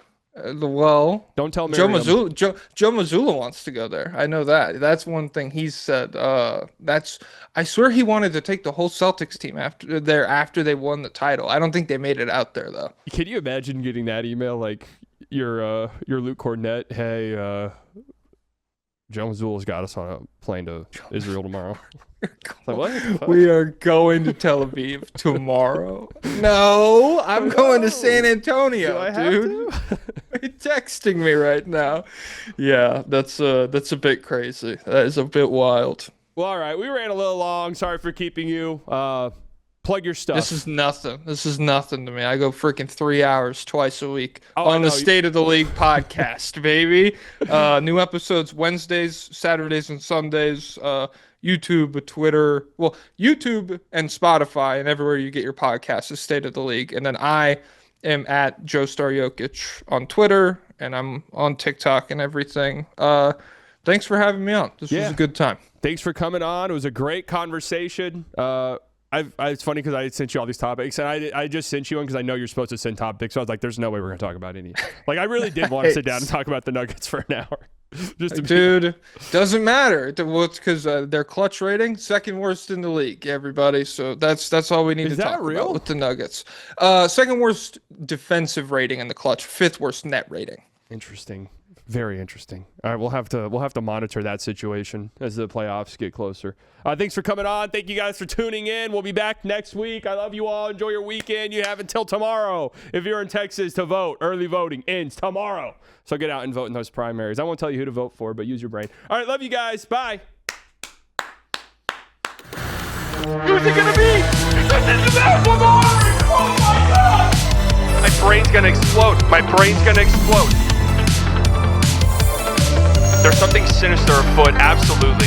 Well, Don't tell Joe Miriam. Mazzulla. Joe Mazzulla wants to go there. I know that. That's one thing he said. I swear he wanted to take the whole Celtics team after they won the title. I don't think they made it out there though. Can you imagine getting that email like your Luke Cornett? Hey, Joe Mazzulla's got us on a plane to Israel tomorrow. Like what? the fuck? We are going to Tel Aviv tomorrow. No, I'm going to San Antonio, Do I have dude. to? You're texting me right now. Yeah, that's a bit crazy. That is a bit wild. Well, all right. We ran a little long. Sorry for keeping you. Plug your stuff. This is nothing. This is nothing to me. I go freaking 3 hours twice a week Oh, I on the know. State of the League podcast, baby. New episodes Wednesdays, Saturdays, and Sundays. YouTube, Twitter, well, YouTube and Spotify and everywhere you get your podcast is State of the League. And then I am at Joe Star Jokic on Twitter and I'm on TikTok and everything. Thanks for having me on. This was a good time. Thanks for coming on. It was a great conversation. It's funny because I sent you all these topics, and I just sent you one because I know you're supposed to send topics. So I was like, "There's no way we're going to talk about any." Like, I really did want to sit down and talk about the Nuggets for an hour. Dude, doesn't matter. Well, it's because their clutch rating second worst in the league. Everybody, so that's all we need Is to that talk real? about with the Nuggets. Second worst defensive rating in the clutch. Fifth worst net rating. Interesting. Very interesting. All right, we'll have to monitor that situation as the playoffs get closer. Thanks for coming on. Thank you guys for tuning in. We'll be back next week. I love you all. Enjoy your weekend. You have until tomorrow if you're in Texas to vote. Early voting ends tomorrow. So get out and vote in those primaries. I won't tell you who to vote for, but use your brain. All right, love you guys. Bye. Who's it gonna be? This is Lamar! Oh my God! My brain's gonna explode. My brain's gonna explode. There's something sinister afoot, absolutely.